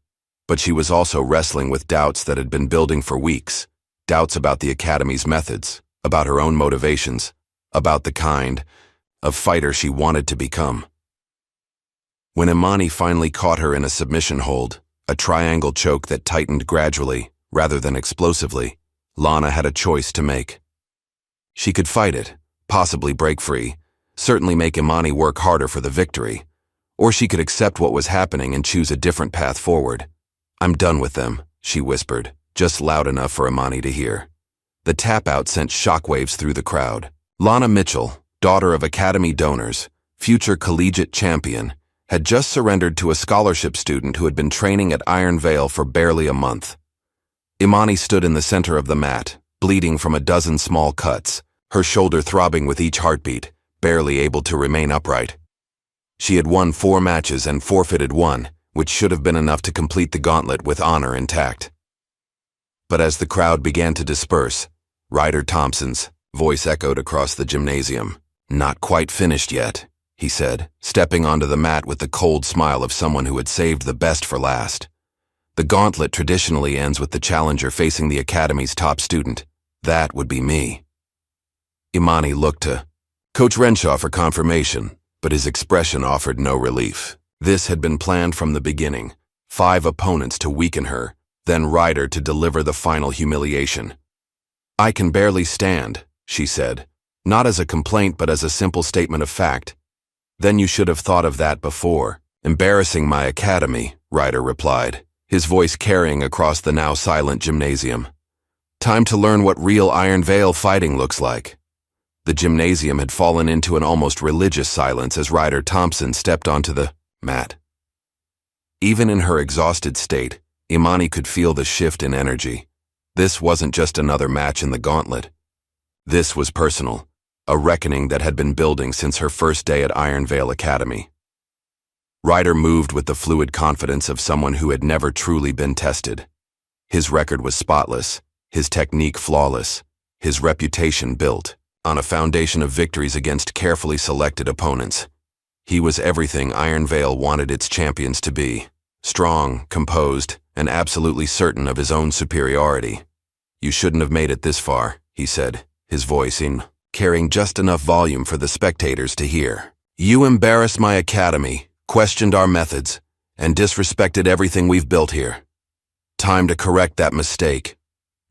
But she was also wrestling with doubts that had been building for weeks, doubts about the Academy's methods, about her own motivations, about the kind of fighter she wanted to become. When Imani finally caught her in a submission hold, a triangle choke that tightened gradually, rather than explosively, Lana had a choice to make. She could fight it, possibly break free, certainly make Imani work harder for the victory, or she could accept what was happening and choose a different path forward. "I'm done with them," she whispered, just loud enough for Imani to hear. The tap-out sent shockwaves through the crowd. Lana Mitchell, daughter of Academy donors, future collegiate champion, had just surrendered to a scholarship student who had been training at Iron Vale for barely a month. Imani stood in the center of the mat, bleeding from a dozen small cuts, her shoulder throbbing with each heartbeat, barely able to remain upright. She had won 4 matches and forfeited 1, which should have been enough to complete the gauntlet with honor intact. But as the crowd began to disperse, Ryder Thompson's voice echoed across the gymnasium. "Not quite finished yet," he said, stepping onto the mat with the cold smile of someone who had saved the best for last. "The gauntlet traditionally ends with the challenger facing the Academy's top student. That would be me." Imani looked to Coach Renshaw for confirmation, but his expression offered no relief. This had been planned from the beginning. 5 opponents to weaken her, then Ryder to deliver the final humiliation. "I can barely stand," she said, not as a complaint but as a simple statement of fact. "Then you should have thought of that before." "Embarrassing my academy," Ryder replied, his voice carrying across the now silent gymnasium. "Time to learn what real Iron Vale fighting looks like." The gymnasium had fallen into an almost religious silence as Ryder Thompson stepped onto the mat. Even in her exhausted state, Imani could feel the shift in energy. This wasn't just another match in the gauntlet. This was personal, a reckoning that had been building since her first day at Iron Vale Academy. Ryder moved with the fluid confidence of someone who had never truly been tested. His record was spotless, his technique flawless, his reputation built on a foundation of victories against carefully selected opponents. He was everything Iron Vale wanted its champions to be: strong, composed, and absolutely certain of his own superiority. "You shouldn't have made it this far," he said, his voice carrying just enough volume for the spectators to hear. "You embarrassed my academy, questioned our methods, and disrespected everything we've built here. Time to correct that mistake."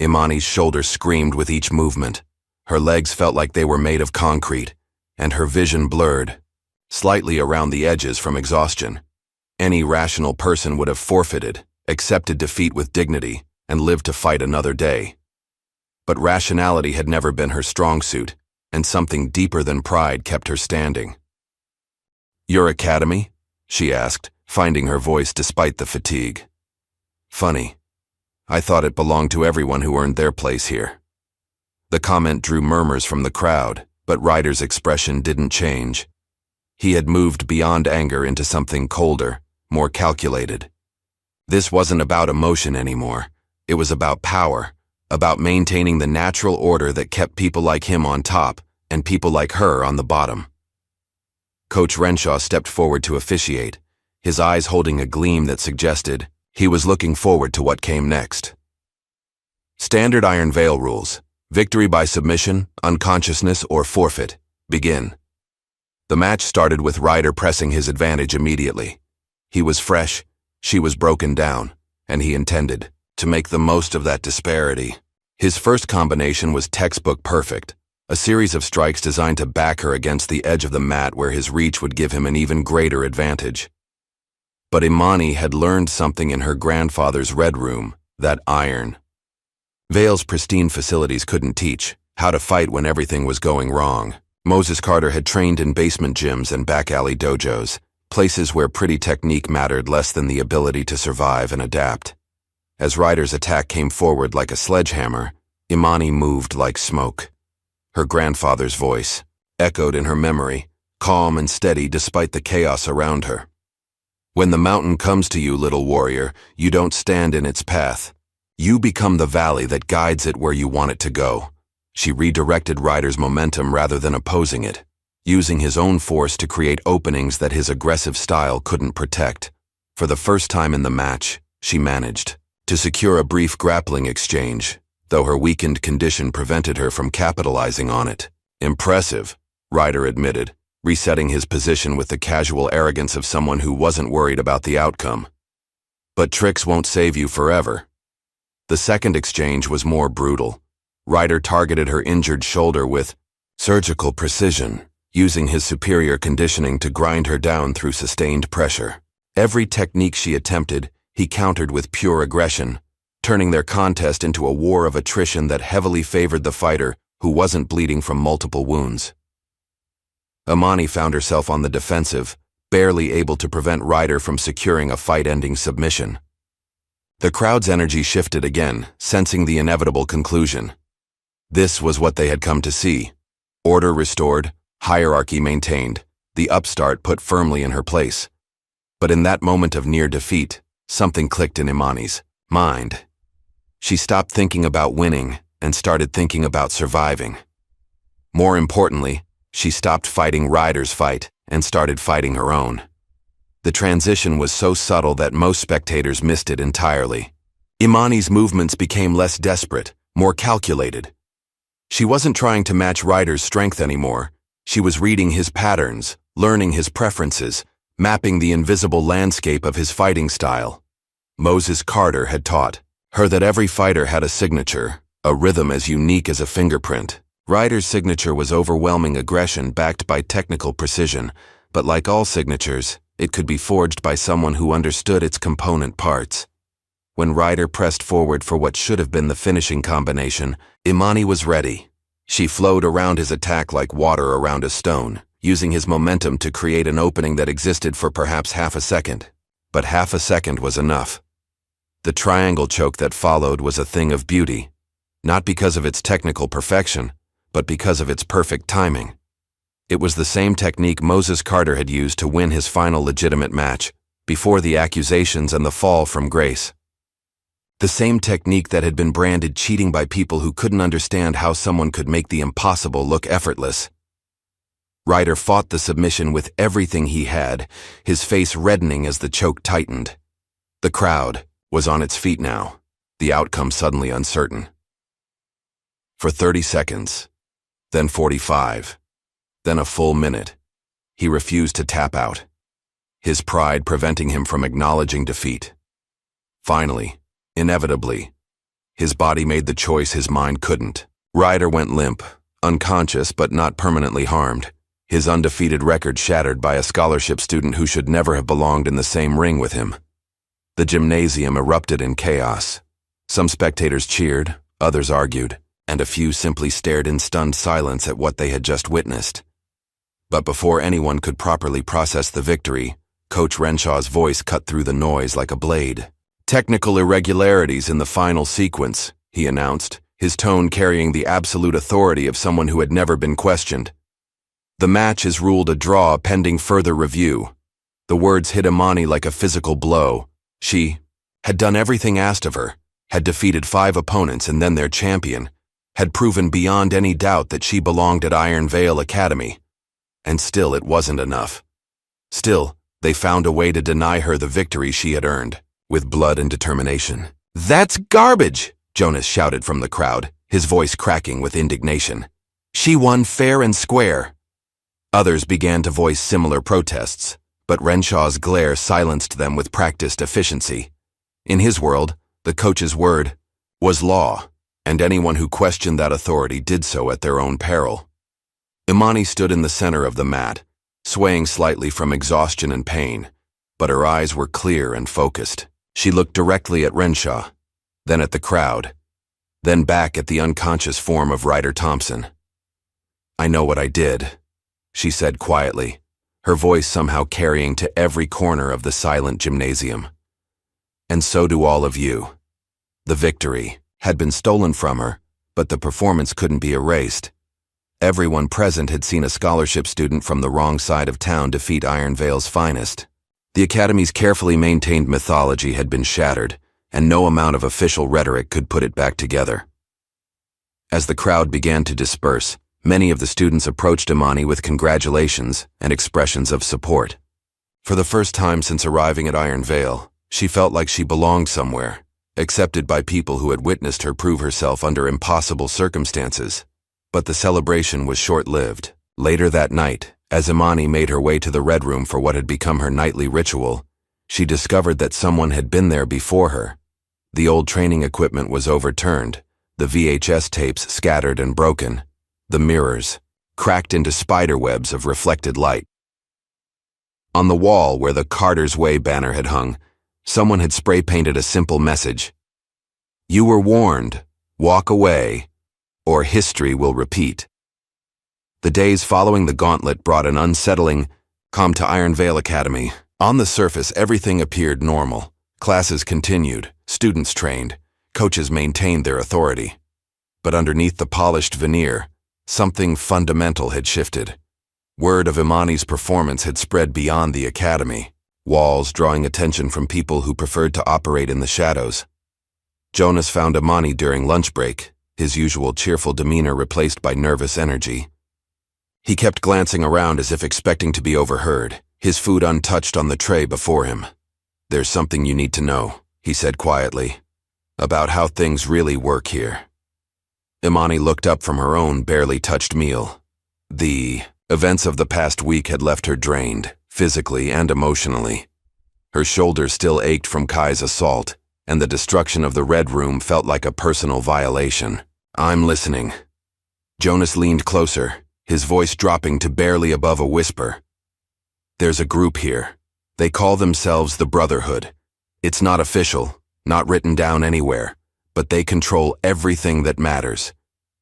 Imani's shoulders screamed with each movement. Her legs felt like they were made of concrete, and her vision blurred, slightly around the edges from exhaustion. Any rational person would have forfeited, accepted defeat with dignity, and lived to fight another day. But rationality had never been her strong suit, and something deeper than pride kept her standing. "Your academy?" she asked, finding her voice despite the fatigue. "Funny. I thought it belonged to everyone who earned their place here." The comment drew murmurs from the crowd, but Ryder's expression didn't change. He had moved beyond anger into something colder, more calculated. This wasn't about emotion anymore. It was about power, about maintaining the natural order that kept people like him on top and people like her on the bottom. Coach Renshaw stepped forward to officiate, his eyes holding a gleam that suggested he was looking forward to what came next. "Standard Iron Vale rules. Victory by submission, unconsciousness, or forfeit. Begin." The match started with Ryder pressing his advantage immediately. He was fresh, she was broken down, and he intended to make the most of that disparity. His first combination was textbook perfect, a series of strikes designed to back her against the edge of the mat where his reach would give him an even greater advantage. But Imani had learned something in her grandfather's red room, that iron. Vale's pristine facilities couldn't teach how to fight when everything was going wrong. Moses Carter had trained in basement gyms and back alley dojos, places where pretty technique mattered less than the ability to survive and adapt. As Ryder's attack came forward like a sledgehammer, Imani moved like smoke. Her grandfather's voice echoed in her memory, calm and steady despite the chaos around her. "When the mountain comes to you, little warrior, you don't stand in its path. You become the valley that guides it where you want it to go." She redirected Ryder's momentum rather than opposing it, using his own force to create openings that his aggressive style couldn't protect. For the first time in the match, she managed to secure a brief grappling exchange, though her weakened condition prevented her from capitalizing on it. "Impressive," Ryder admitted, resetting his position with the casual arrogance of someone who wasn't worried about the outcome. But tricks won't save you forever. The second exchange was more brutal. Ryder targeted her injured shoulder with surgical precision, using his superior conditioning to grind her down through sustained pressure. Every technique she attempted, he countered with pure aggression, turning their contest into a war of attrition that heavily favored the fighter who wasn't bleeding from multiple wounds. Imani found herself on the defensive, barely able to prevent Ryder from securing a fight-ending submission. The crowd's energy shifted again, sensing the inevitable conclusion. This was what they had come to see. Order restored, hierarchy maintained, the upstart put firmly in her place. But in that moment of near defeat, something clicked in Imani's mind. She stopped thinking about winning and started thinking about surviving. More importantly, she stopped fighting Ryder's fight and started fighting her own. The transition was so subtle that most spectators missed it entirely. Imani's movements became less desperate, more calculated. She wasn't trying to match Ryder's strength anymore. She was reading his patterns, learning his preferences, mapping the invisible landscape of his fighting style. Moses Carter had taught her that every fighter had a signature, a rhythm as unique as a fingerprint. Ryder's signature was overwhelming aggression backed by technical precision, but like all signatures, it could be forged by someone who understood its component parts. When Ryder pressed forward for what should have been the finishing combination, Imani was ready. She flowed around his attack like water around a stone, using his momentum to create an opening that existed for perhaps half a second. But half a second was enough. The triangle choke that followed was a thing of beauty, not because of its technical perfection, but because of its perfect timing. It was the same technique Moses Carter had used to win his final legitimate match, before the accusations and the fall from grace. The same technique that had been branded cheating by people who couldn't understand how someone could make the impossible look effortless. Ryder fought the submission with everything he had, his face reddening as the choke tightened. The crowd was on its feet now, the outcome suddenly uncertain. For 30 seconds, then 45, then a full minute, he refused to tap out, his pride preventing him from acknowledging defeat. Finally, inevitably, his body made the choice his mind couldn't. Ryder went limp, unconscious but not permanently harmed, his undefeated record shattered by a scholarship student who should never have belonged in the same ring with him. The gymnasium erupted in chaos. Some spectators cheered, others argued, and a few simply stared in stunned silence at what they had just witnessed. But before anyone could properly process the victory, Coach Renshaw's voice cut through the noise like a blade. "Technical irregularities in the final sequence," he announced, his tone carrying the absolute authority of someone who had never been questioned. "The match is ruled a draw pending further review." The words hit Imani like a physical blow. She had done everything asked of her, had defeated 5 opponents and then their champion, had proven beyond any doubt that she belonged at Iron Vale Academy. And still it wasn't enough. Still, they found a way to deny her the victory she had earned, with blood and determination. "That's garbage!" Jonas shouted from the crowd, his voice cracking with indignation. "She won fair and square." Others began to voice similar protests, but Renshaw's glare silenced them with practiced efficiency. In his world, the coach's word was law, and anyone who questioned that authority did so at their own peril. Imani stood in the center of the mat, swaying slightly from exhaustion and pain, but her eyes were clear and focused. She looked directly at Renshaw, then at the crowd, then back at the unconscious form of Ryder Thompson. "I know what I did," she said quietly, her voice somehow carrying to every corner of the silent gymnasium. "And so do all of you." The victory had been stolen from her, but the performance couldn't be erased. Everyone present had seen a scholarship student from the wrong side of town defeat Iron Vale's finest. The Academy's carefully maintained mythology had been shattered, and no amount of official rhetoric could put it back together. As the crowd began to disperse, many of the students approached Imani with congratulations and expressions of support. For the first time since arriving at Iron Vale, she felt like she belonged somewhere, accepted by people who had witnessed her prove herself under impossible circumstances. But the celebration was short-lived. Later that night, As Imani made her way to the Red Room for what had become her nightly ritual, she discovered that someone had been there before her. The old training equipment was overturned, the VHS tapes scattered and broken, the mirrors cracked into spiderwebs of reflected light. On the wall where the Carter's Way banner had hung, someone had spray-painted a simple message. "You were warned. Walk away, or history will repeat." The days following the gauntlet brought an unsettling calm to Iron Vale Academy. On the surface, everything appeared normal. Classes continued, students trained, coaches maintained their authority. But underneath the polished veneer, something fundamental had shifted. Word of Imani's performance had spread beyond the academy, walls drawing attention from people who preferred to operate in the shadows. Jonas found Imani during lunch break, his usual cheerful demeanor replaced by nervous energy. He kept glancing around as if expecting to be overheard, his food untouched on the tray before him. "There's something you need to know," he said quietly, "about how things really work here." Imani looked up from her own barely touched meal. The events of the past week had left her drained, physically and emotionally. Her shoulders still ached from Kai's assault, and the destruction of the Red Room felt like a personal violation. "I'm listening." Jonas leaned closer, his voice dropping to barely above a whisper. "There's a group here. They call themselves the Brotherhood. It's not official, not written down anywhere, but they control everything that matters.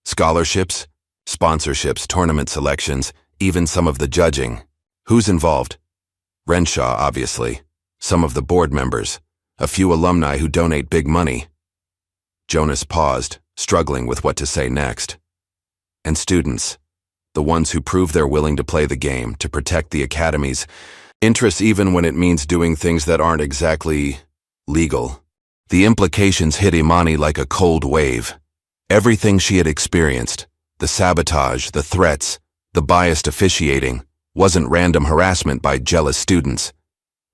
Scholarships, sponsorships, tournament selections, even some of the judging. Who's involved? Renshaw, obviously. Some of the board members. A few alumni who donate big money." Jonas paused, struggling with what to say next. "And students. The ones who prove they're willing to play the game, to protect the academy's interests even when it means doing things that aren't exactly legal." The implications hit Imani like a cold wave. Everything she had experienced, the sabotage, the threats, the biased officiating, wasn't random harassment by jealous students.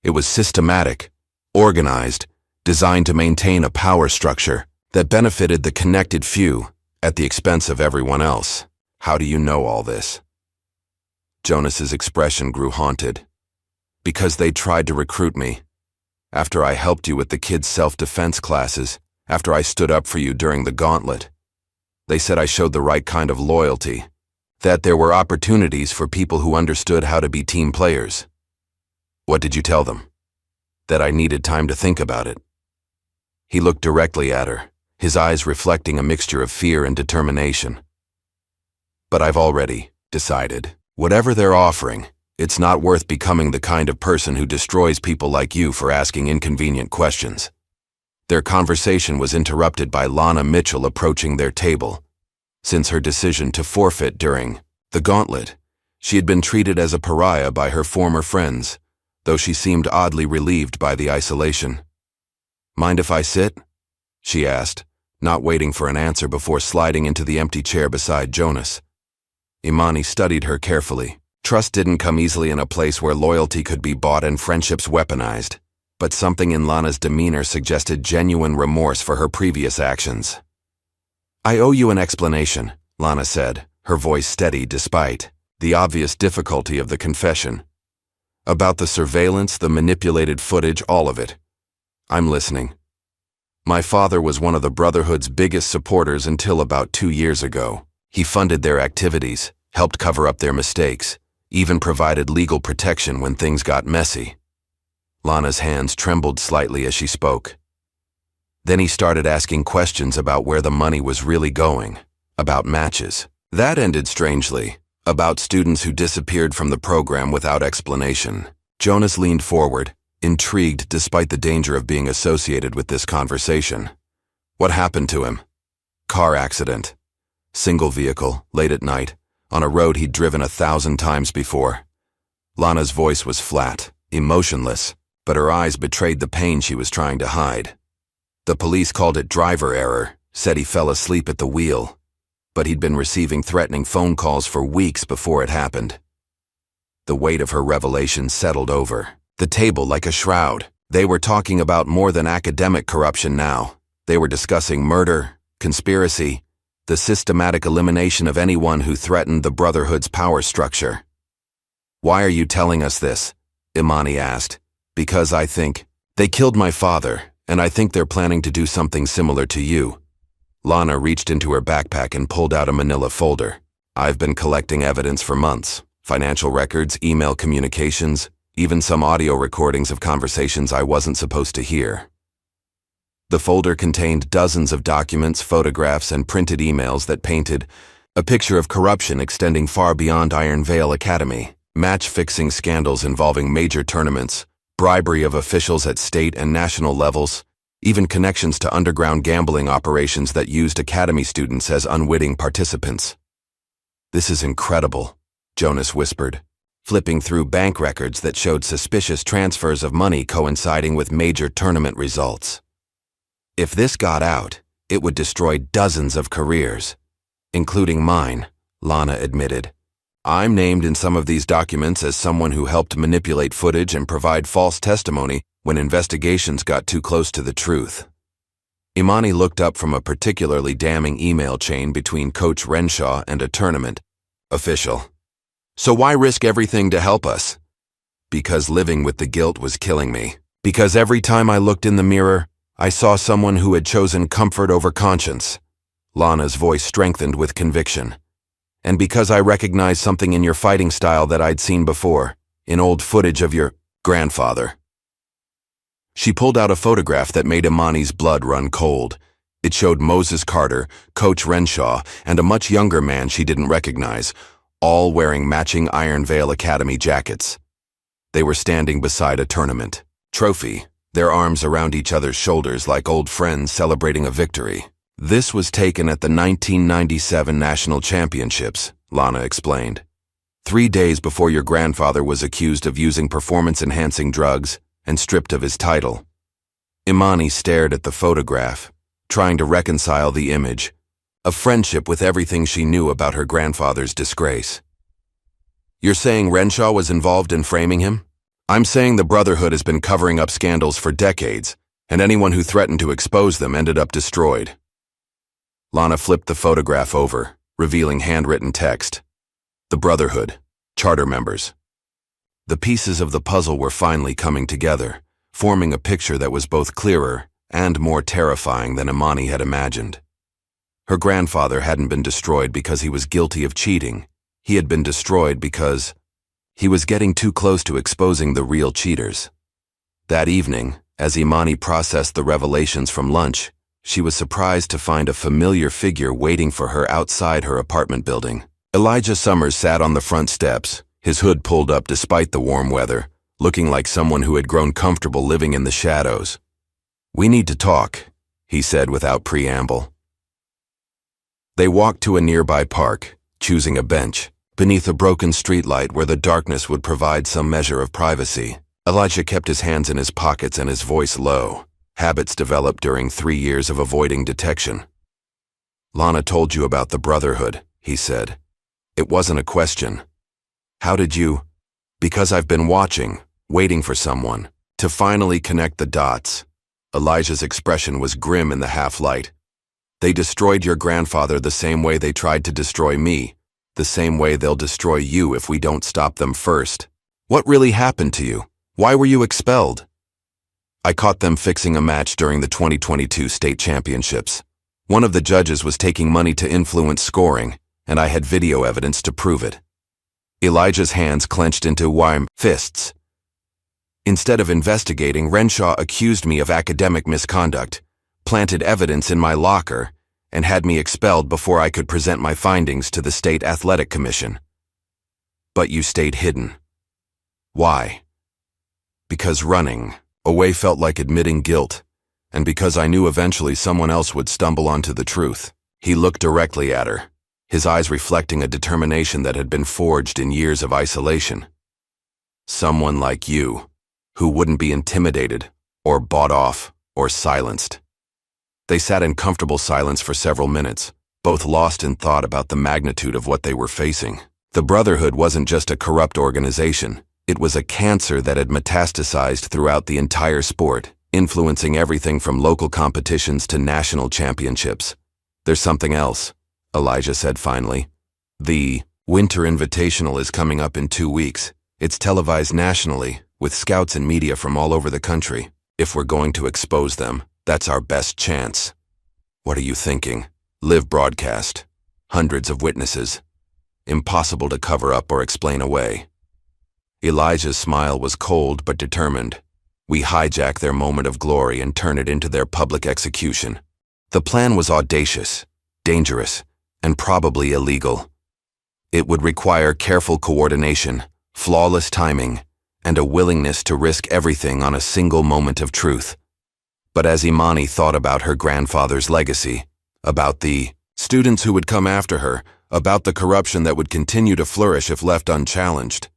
It was systematic, organized, designed to maintain a power structure that benefited the connected few at the expense of everyone else. "How do you know all this?" Jonas's expression grew haunted. "Because they tried to recruit me. After I helped you with the kids' self-defense classes, after I stood up for you during the gauntlet. They said I showed the right kind of loyalty, that there were opportunities for people who understood how to be team players." "What did you tell them?" "That I needed time to think about it." He looked directly at her, his eyes reflecting a mixture of fear and determination. "But I've already decided. Whatever they're offering, it's not worth becoming the kind of person who destroys people like you for asking inconvenient questions." Their conversation was interrupted by Lana Mitchell approaching their table. Since her decision to forfeit during the gauntlet, she had been treated as a pariah by her former friends, though she seemed oddly relieved by the isolation. "Mind if I sit?" she asked, not waiting for an answer before sliding into the empty chair beside Jonas. Imani studied her carefully. Trust didn't come easily in a place where loyalty could be bought and friendships weaponized, but something in Lana's demeanor suggested genuine remorse for her previous actions. "I owe you an explanation," Lana said, her voice steady despite the obvious difficulty of the confession. "About the surveillance, the manipulated footage, all of it. I'm listening. My father was one of the Brotherhood's biggest supporters until about 2 years ago. He funded their activities, helped cover up their mistakes, even provided legal protection when things got messy." Lana's hands trembled slightly as she spoke. Then he started asking questions about where the money was really going, about matches. That ended strangely, about students who disappeared from the program without explanation. Jonas leaned forward, intrigued despite the danger of being associated with this conversation. "What happened to him?" "Car accident. Single vehicle, late at night, on a road he'd driven 1,000 times before." Lana's voice was flat, emotionless, but her eyes betrayed the pain she was trying to hide. "The police called it driver error, said he fell asleep at the wheel, but he'd been receiving threatening phone calls for weeks before it happened." The weight of her revelation settled over the table like a shroud. They were talking about more than academic corruption now. They were discussing murder, conspiracy, the systematic elimination of anyone who threatened the Brotherhood's power structure. Why are you telling us this? Imani asked. Because I think they killed my father, and I think they're planning to do something similar to you. Lana reached into her backpack and pulled out a manila folder. I've been collecting evidence for months. Financial records, email communications, even some audio recordings of conversations I wasn't supposed to hear. The folder contained dozens of documents, photographs, and printed emails that painted a picture of corruption extending far beyond Iron Vale Academy, match-fixing scandals involving major tournaments, bribery of officials at state and national levels, even connections to underground gambling operations that used academy students as unwitting participants. This is incredible, Jonas whispered, flipping through bank records that showed suspicious transfers of money coinciding with major tournament results. If this got out, it would destroy dozens of careers, including mine, Lana admitted. I'm named in some of these documents as someone who helped manipulate footage and provide false testimony when investigations got too close to the truth. Imani looked up from a particularly damning email chain between Coach Renshaw and a tournament official. So why risk everything to help us? Because living with the guilt was killing me. Because every time I looked in the mirror, I saw someone who had chosen comfort over conscience. Lana's voice strengthened with conviction. And because I recognized something in your fighting style that I'd seen before, in old footage of your grandfather. She pulled out a photograph that made Imani's blood run cold. It showed Moses Carter, Coach Renshaw, and a much younger man she didn't recognize, all wearing matching Iron Vale Academy jackets. They were standing beside a tournament trophy, their arms around each other's shoulders like old friends celebrating a victory. This was taken at the 1997 National Championships, Lana explained. 3 days before your grandfather was accused of using performance-enhancing drugs and stripped of his title. Imani stared at the photograph, trying to reconcile the image, a friendship with everything she knew about her grandfather's disgrace. You're saying Renshaw was involved in framing him? I'm saying the Brotherhood has been covering up scandals for decades, and anyone who threatened to expose them ended up destroyed. Lana flipped the photograph over, revealing handwritten text. The Brotherhood, charter members. The pieces of the puzzle were finally coming together, forming a picture that was both clearer and more terrifying than Imani had imagined. Her grandfather hadn't been destroyed because he was guilty of cheating. He had been destroyed because he was getting too close to exposing the real cheaters. That evening, as Imani processed the revelations from lunch, she was surprised to find a familiar figure waiting for her outside her apartment building. Elijah Summers sat on the front steps, his hood pulled up despite the warm weather, looking like someone who had grown comfortable living in the shadows. "We need to talk," he said without preamble. They walked to a nearby park, choosing a bench, beneath a broken streetlight where the darkness would provide some measure of privacy. Elijah kept his hands in his pockets and his voice low, habits developed during 3 years of avoiding detection. "Lana told you about the Brotherhood," he said. "It wasn't a question. How did you?" "Because I've been watching, waiting for someone, to finally connect the dots." Elijah's expression was grim in the half-light. "They destroyed your grandfather the same way they tried to destroy me, the same way they'll destroy you if we don't stop them first. What really happened to you? Why were you expelled?" "I caught them fixing a match during the 2022 state championships. One of the judges was taking money to influence scoring, and I had video evidence to prove it." Elijah's hands clenched into wide fists. "Instead of investigating, Renshaw accused me of academic misconduct, planted evidence in my locker, and had me expelled before I could present my findings to the State Athletic Commission. But you stayed hidden. Why?" "Because running away felt like admitting guilt, and because I knew eventually someone else would stumble onto the truth." He looked directly at her, his eyes reflecting a determination that had been forged in years of isolation. "Someone like you, who wouldn't be intimidated, or bought off, or silenced." They sat in comfortable silence for several minutes, both lost in thought about the magnitude of what they were facing. The Brotherhood wasn't just a corrupt organization. It was a cancer that had metastasized throughout the entire sport, influencing everything from local competitions to national championships. "There's something else," Elijah said finally. "The Winter Invitational is coming up in 2 weeks, It's televised nationally, with scouts and media from all over the country. If we're going to expose them, that's our best chance. What are you thinking? Live broadcast. Hundreds of witnesses. Impossible to cover up or explain away. Elijah's smile was cold but determined. We hijack their moment of glory and turn it into their public execution. The plan was audacious, dangerous, and probably illegal. It would require careful coordination, flawless timing, and a willingness to risk everything on a single moment of truth. But as Imani thought about her grandfather's legacy, about the students who would come after her, about the corruption that would continue to flourish if left unchallenged,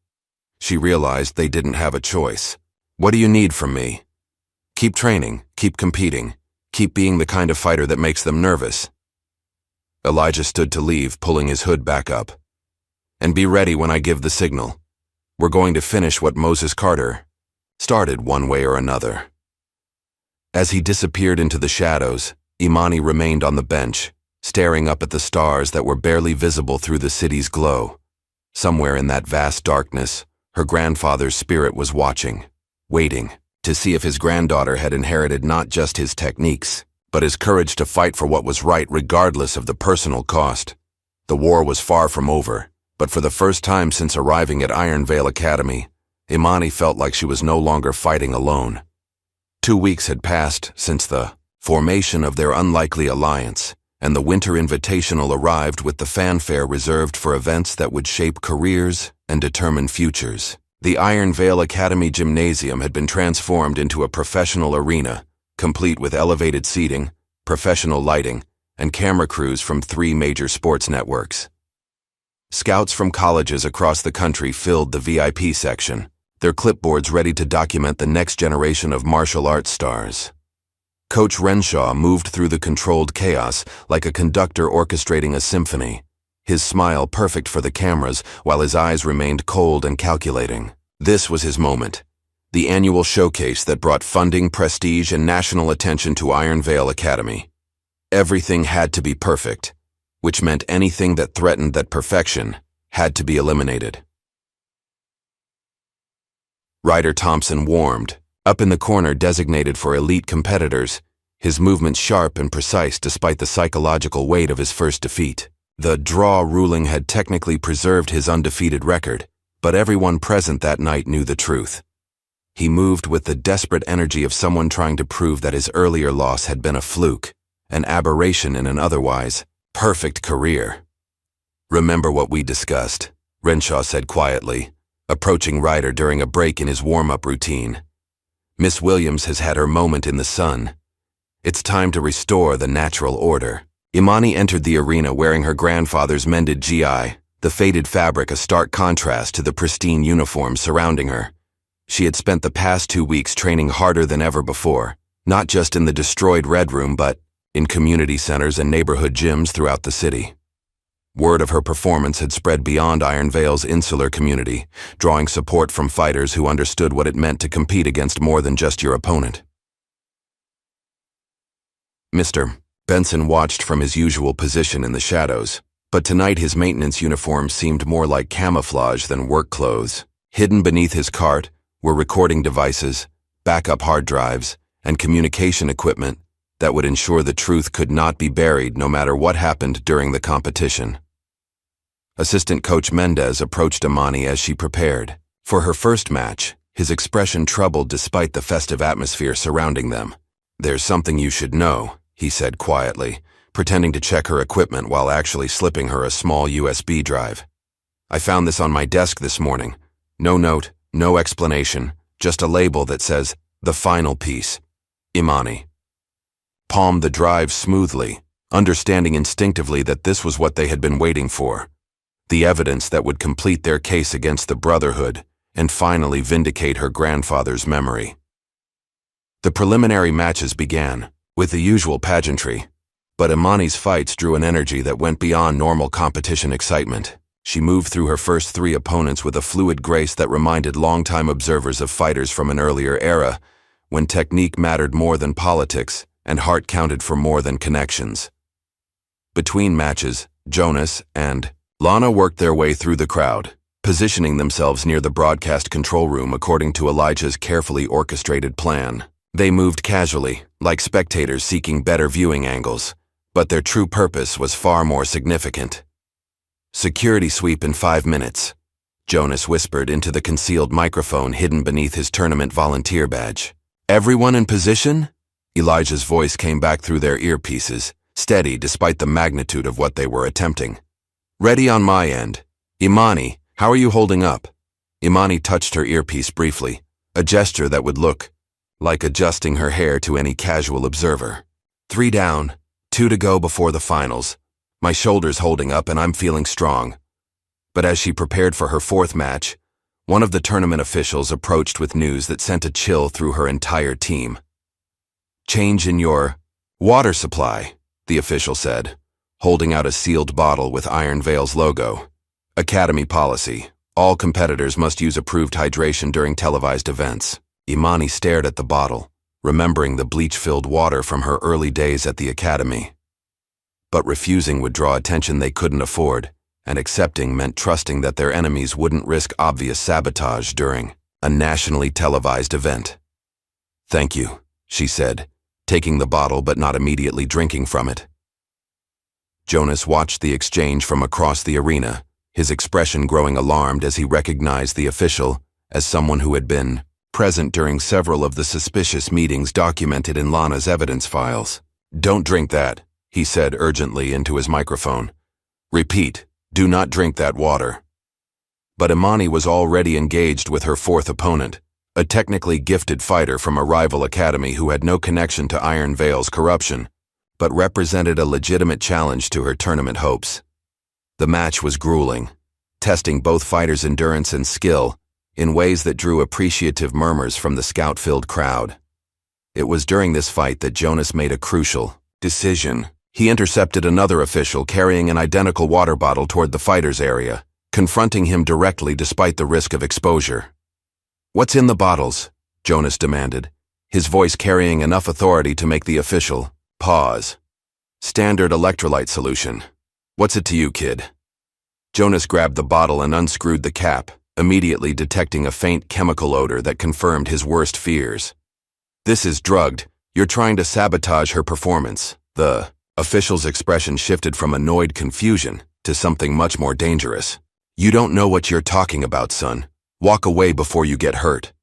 she realized they didn't have a choice. What do you need from me? Keep training, keep competing, keep being the kind of fighter that makes them nervous. Elijah stood to leave, pulling his hood back up. And be ready when I give the signal. We're going to finish what Moses Carter started one way or another. As he disappeared into the shadows, Imani remained on the bench, staring up at the stars that were barely visible through the city's glow. Somewhere in that vast darkness, her grandfather's spirit was watching, waiting, to see if his granddaughter had inherited not just his techniques, but his courage to fight for what was right regardless of the personal cost. The war was far from over, but for the first time since arriving at Iron Vale Academy, Imani felt like she was no longer fighting alone. 2 weeks had passed since the formation of their unlikely alliance, and the Winter Invitational arrived with the fanfare reserved for events that would shape careers and determine futures. The Iron Vale Academy Gymnasium had been transformed into a professional arena, complete with elevated seating, professional lighting, and camera crews from 3 major sports networks. Scouts from colleges across the country filled the VIP section, their clipboards ready to document the next generation of martial arts stars. Coach Renshaw moved through the controlled chaos like a conductor orchestrating a symphony, his smile perfect for the cameras while his eyes remained cold and calculating. This was his moment, the annual showcase that brought funding, prestige, and national attention to Iron Vale Academy. Everything had to be perfect, which meant anything that threatened that perfection had to be eliminated. Ryder Thompson warmed, up in the corner designated for elite competitors, his movements sharp and precise despite the psychological weight of his first defeat. The draw ruling had technically preserved his undefeated record, but everyone present that night knew the truth. He moved with the desperate energy of someone trying to prove that his earlier loss had been a fluke, an aberration in an otherwise perfect career. Remember what we discussed, Renshaw said quietly, approaching Ryder during a break in his warm-up routine. Miss Williams has had her moment in the sun. It's time to restore the natural order. Imani entered the arena wearing her grandfather's mended GI, the faded fabric a stark contrast to the pristine uniform surrounding her. She had spent the past 2 weeks training harder than ever before, not just in the destroyed Red Room but in community centers and neighborhood gyms throughout the city. Word of her performance had spread beyond Iron Vale's insular community, drawing support from fighters who understood what it meant to compete against more than just your opponent. Mr. Benson watched from his usual position in the shadows, but tonight his maintenance uniform seemed more like camouflage than work clothes. Hidden beneath his cart were recording devices, backup hard drives, and communication equipment that would ensure the truth could not be buried no matter what happened during the competition. Assistant Coach Mendez approached Imani as she prepared. For her first match, his expression troubled despite the festive atmosphere surrounding them. "There's something you should know," he said quietly, pretending to check her equipment while actually slipping her a small USB drive. "I found this on my desk this morning. No note, no explanation, just a label that says, 'The final piece. Imani.'" Palmed the drive smoothly, understanding instinctively that this was what they had been waiting for. The evidence that would complete their case against the Brotherhood and finally vindicate her grandfather's memory. The preliminary matches began, with the usual pageantry, but Imani's fights drew an energy that went beyond normal competition excitement. She moved through her first 3 opponents with a fluid grace that reminded longtime observers of fighters from an earlier era, when technique mattered more than politics and heart counted for more than connections. Between matches, Jonas and Lana worked their way through the crowd, positioning themselves near the broadcast control room according to Elijah's carefully orchestrated plan. They moved casually, like spectators seeking better viewing angles, but their true purpose was far more significant. "Security sweep in 5 minutes," Jonas whispered into the concealed microphone hidden beneath his tournament volunteer badge. "Everyone in position?" Elijah's voice came back through their earpieces, steady despite the magnitude of what they were attempting. "Ready on my end. Imani, how are you holding up?" Imani touched her earpiece briefly, a gesture that would look like adjusting her hair to any casual observer. "3 down, 2 to go before the finals. My shoulder's holding up and I'm feeling strong." But as she prepared for her 4th match, one of the tournament officials approached with news that sent a chill through her entire team. "Change in your water supply," the official said, holding out a sealed bottle with Iron Veil's logo. "Academy policy. All competitors must use approved hydration during televised events." Imani stared at the bottle, remembering the bleach-filled water from her early days at the academy. But refusing would draw attention they couldn't afford, and accepting meant trusting that their enemies wouldn't risk obvious sabotage during a nationally televised event. "Thank you," she said, taking the bottle but not immediately drinking from it. Jonas watched the exchange from across the arena, his expression growing alarmed as he recognized the official as someone who had been present during several of the suspicious meetings documented in Lana's evidence files. "Don't drink that," he said urgently into his microphone. "Repeat, do not drink that water." But Imani was already engaged with her 4th opponent, a technically gifted fighter from a rival academy who had no connection to Iron Veil's corruption, but represented a legitimate challenge to her tournament hopes. The match was grueling, testing both fighters' endurance and skill in ways that drew appreciative murmurs from the scout-filled crowd. It was during this fight that Jonas made a crucial decision. He intercepted another official carrying an identical water bottle toward the fighter's area, confronting him directly despite the risk of exposure. "What's in the bottles?" Jonas demanded, his voice carrying enough authority to make the official pause. "Standard electrolyte solution. What's it to you, kid?" Jonas grabbed the bottle and unscrewed the cap, immediately detecting a faint chemical odor that confirmed his worst fears. "This is drugged. You're trying to sabotage her performance." The official's expression shifted from annoyed confusion to something much more dangerous. "You don't know what you're talking about, son. Walk away before you get hurt."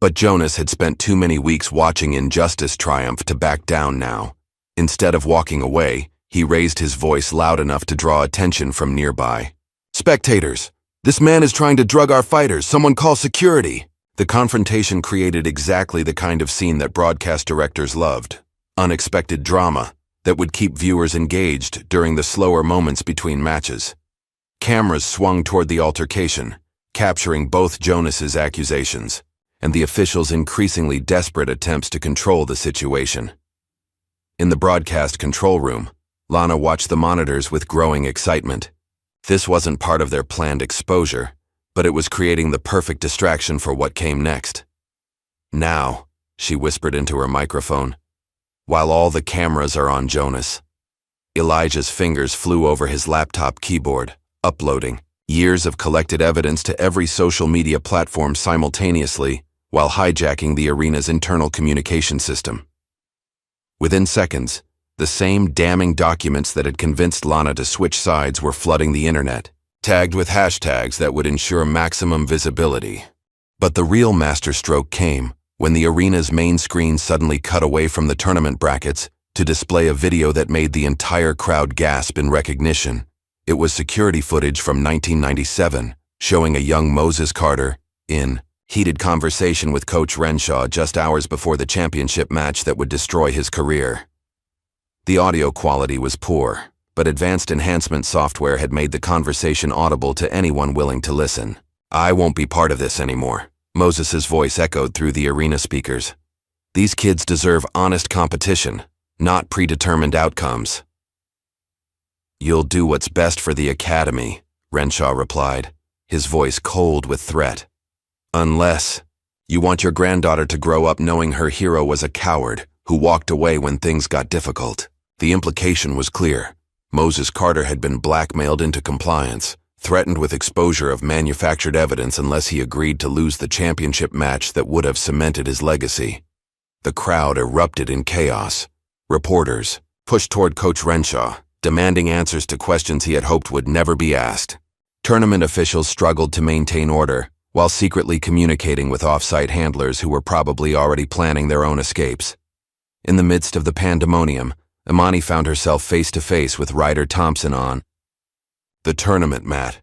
But Jonas had spent too many weeks watching injustice triumph to back down now. Instead of walking away, he raised his voice loud enough to draw attention from nearby. "Spectators! This man is trying to drug our fighters. Someone call security." The confrontation created exactly the kind of scene that broadcast directors loved. Unexpected drama that would keep viewers engaged during the slower moments between matches. Cameras swung toward the altercation, capturing both Jonas's accusations and the officials' increasingly desperate attempts to control the situation. In the broadcast control room, Lana watched the monitors with growing excitement. This wasn't part of their planned exposure, but it was creating the perfect distraction for what came next. "Now," she whispered into her microphone, "while all the cameras are on Jonas." Elijah's fingers flew over his laptop keyboard, uploading years of collected evidence to every social media platform simultaneously while hijacking the arena's internal communication system. Within seconds, the same damning documents that had convinced Lana to switch sides were flooding the internet, tagged with hashtags that would ensure maximum visibility. But the real masterstroke came when the arena's main screen suddenly cut away from the tournament brackets to display a video that made the entire crowd gasp in recognition. It was security footage from 1997, showing a young Moses Carter in heated conversation with Coach Renshaw just hours before the championship match that would destroy his career. The audio quality was poor, but advanced enhancement software had made the conversation audible to anyone willing to listen. "I won't be part of this anymore," Moses's voice echoed through the arena speakers. "These kids deserve honest competition, not predetermined outcomes." "You'll do what's best for the academy," Renshaw replied, his voice cold with threat. "Unless you want your granddaughter to grow up knowing her hero was a coward who walked away when things got difficult." The implication was clear. Moses Carter had been blackmailed into compliance, threatened with exposure of manufactured evidence unless he agreed to lose the championship match that would have cemented his legacy. The crowd erupted in chaos. Reporters pushed toward Coach Renshaw, demanding answers to questions he had hoped would never be asked. Tournament officials struggled to maintain order, while secretly communicating with off-site handlers who were probably already planning their own escapes. In the midst of the pandemonium, Imani found herself face-to-face with Ryder Thompson on the tournament mat.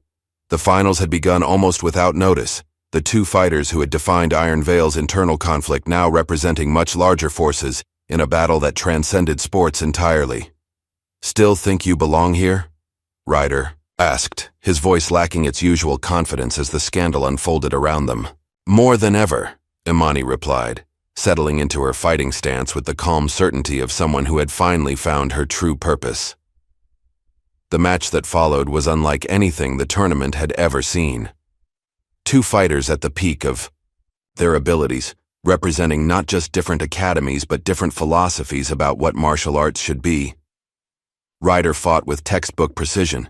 The finals had begun almost without notice, the two fighters who had defined Iron Vale's internal conflict now representing much larger forces in a battle that transcended sports entirely. "Still think you belong here?" Ryder asked, his voice lacking its usual confidence as the scandal unfolded around them. "More than ever," Imani replied, settling into her fighting stance with the calm certainty of someone who had finally found her true purpose. The match that followed was unlike anything the tournament had ever seen. Two fighters at the peak of their abilities, representing not just different academies but different philosophies about what martial arts should be. Ryder fought with textbook precision,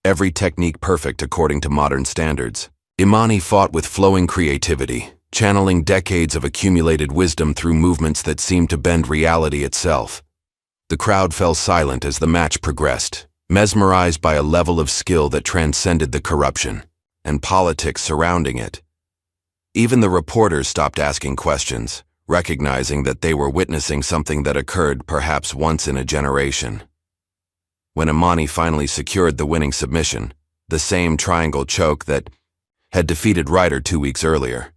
every technique perfect according to modern standards. Imani fought with flowing creativity, channeling decades of accumulated wisdom through movements that seemed to bend reality itself. The crowd fell silent as the match progressed, mesmerized by a level of skill that transcended the corruption and politics surrounding it. Even the reporters stopped asking questions, recognizing that they were witnessing something that occurred perhaps once in a generation. When Imani finally secured the winning submission, the same triangle choke that had defeated Ryder 2 weeks earlier,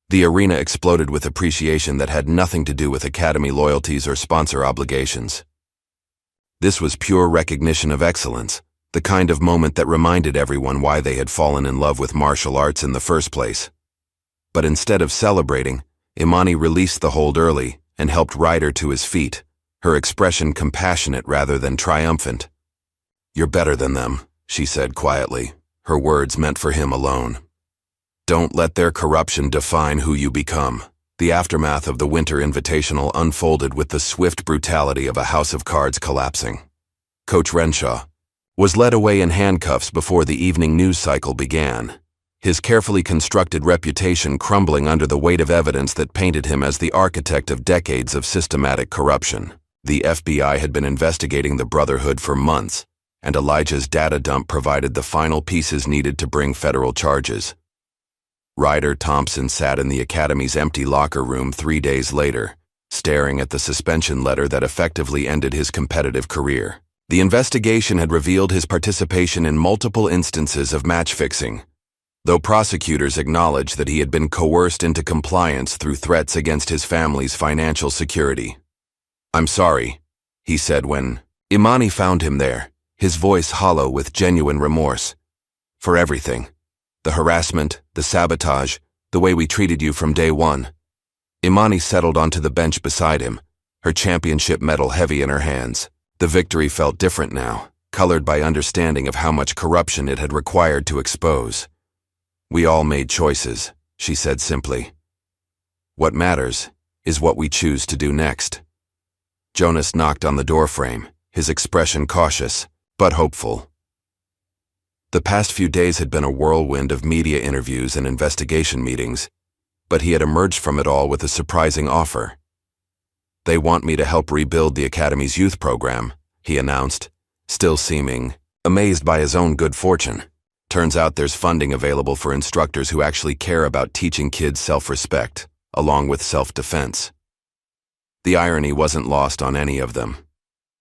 the arena exploded with appreciation that had nothing to do with academy loyalties or sponsor obligations. This was pure recognition of excellence, the kind of moment that reminded everyone why they had fallen in love with martial arts in the first place. But instead of celebrating, Imani released the hold early and helped Ryder to his feet, her expression compassionate rather than triumphant. "You're better than them," she said quietly, her words meant for him alone. "Don't let their corruption define who you become." The aftermath of the Winter Invitational unfolded with the swift brutality of a house of cards collapsing. Coach Renshaw was led away in handcuffs before the evening news cycle began, his carefully constructed reputation crumbling under the weight of evidence that painted him as the architect of decades of systematic corruption. The FBI had been investigating the Brotherhood for months, and Elijah's data dump provided the final pieces needed to bring federal charges. Ryder Thompson sat in the Academy's empty locker room 3 days later, staring at the suspension letter that effectively ended his competitive career. The investigation had revealed his participation in multiple instances of match fixing, though prosecutors acknowledged that he had been coerced into compliance through threats against his family's financial security. "I'm sorry," he said when Imani found him there, his voice hollow with genuine remorse. "For everything. The harassment, the sabotage, the way we treated you from day one." Imani settled onto the bench beside him, her championship medal heavy in her hands. The victory felt different now, colored by understanding of how much corruption it had required to expose. "We all made choices," she said simply. "What matters is what we choose to do next." Jonas knocked on the doorframe, his expression cautious, but hopeful. The past few days had been a whirlwind of media interviews and investigation meetings, but he had emerged from it all with a surprising offer. "They want me to help rebuild the Academy's youth program," he announced, still seeming amazed by his own good fortune. "Turns out there's funding available for instructors who actually care about teaching kids self-respect, along with self-defense." The irony wasn't lost on any of them.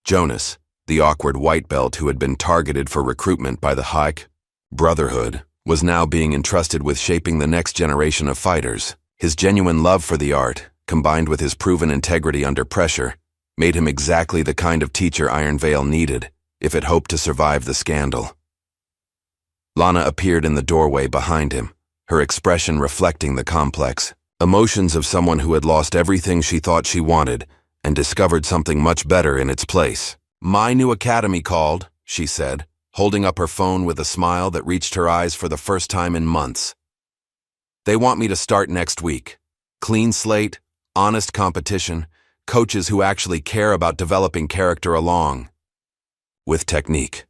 Jonas, the awkward white belt who had been targeted for recruitment by the Brotherhood, was now being entrusted with shaping the next generation of fighters. His genuine love for the art, combined with his proven integrity under pressure, made him exactly the kind of teacher Iron Vale needed if it hoped to survive the scandal. Lana appeared in the doorway behind him, her expression reflecting the complex emotions of someone who had lost everything she thought she wanted and discovered something much better in its place. "My new academy called," she said, holding up her phone with a smile that reached her eyes for the first time in months. "They want me to start next week. Clean slate, honest competition, coaches who actually care about developing character along with technique."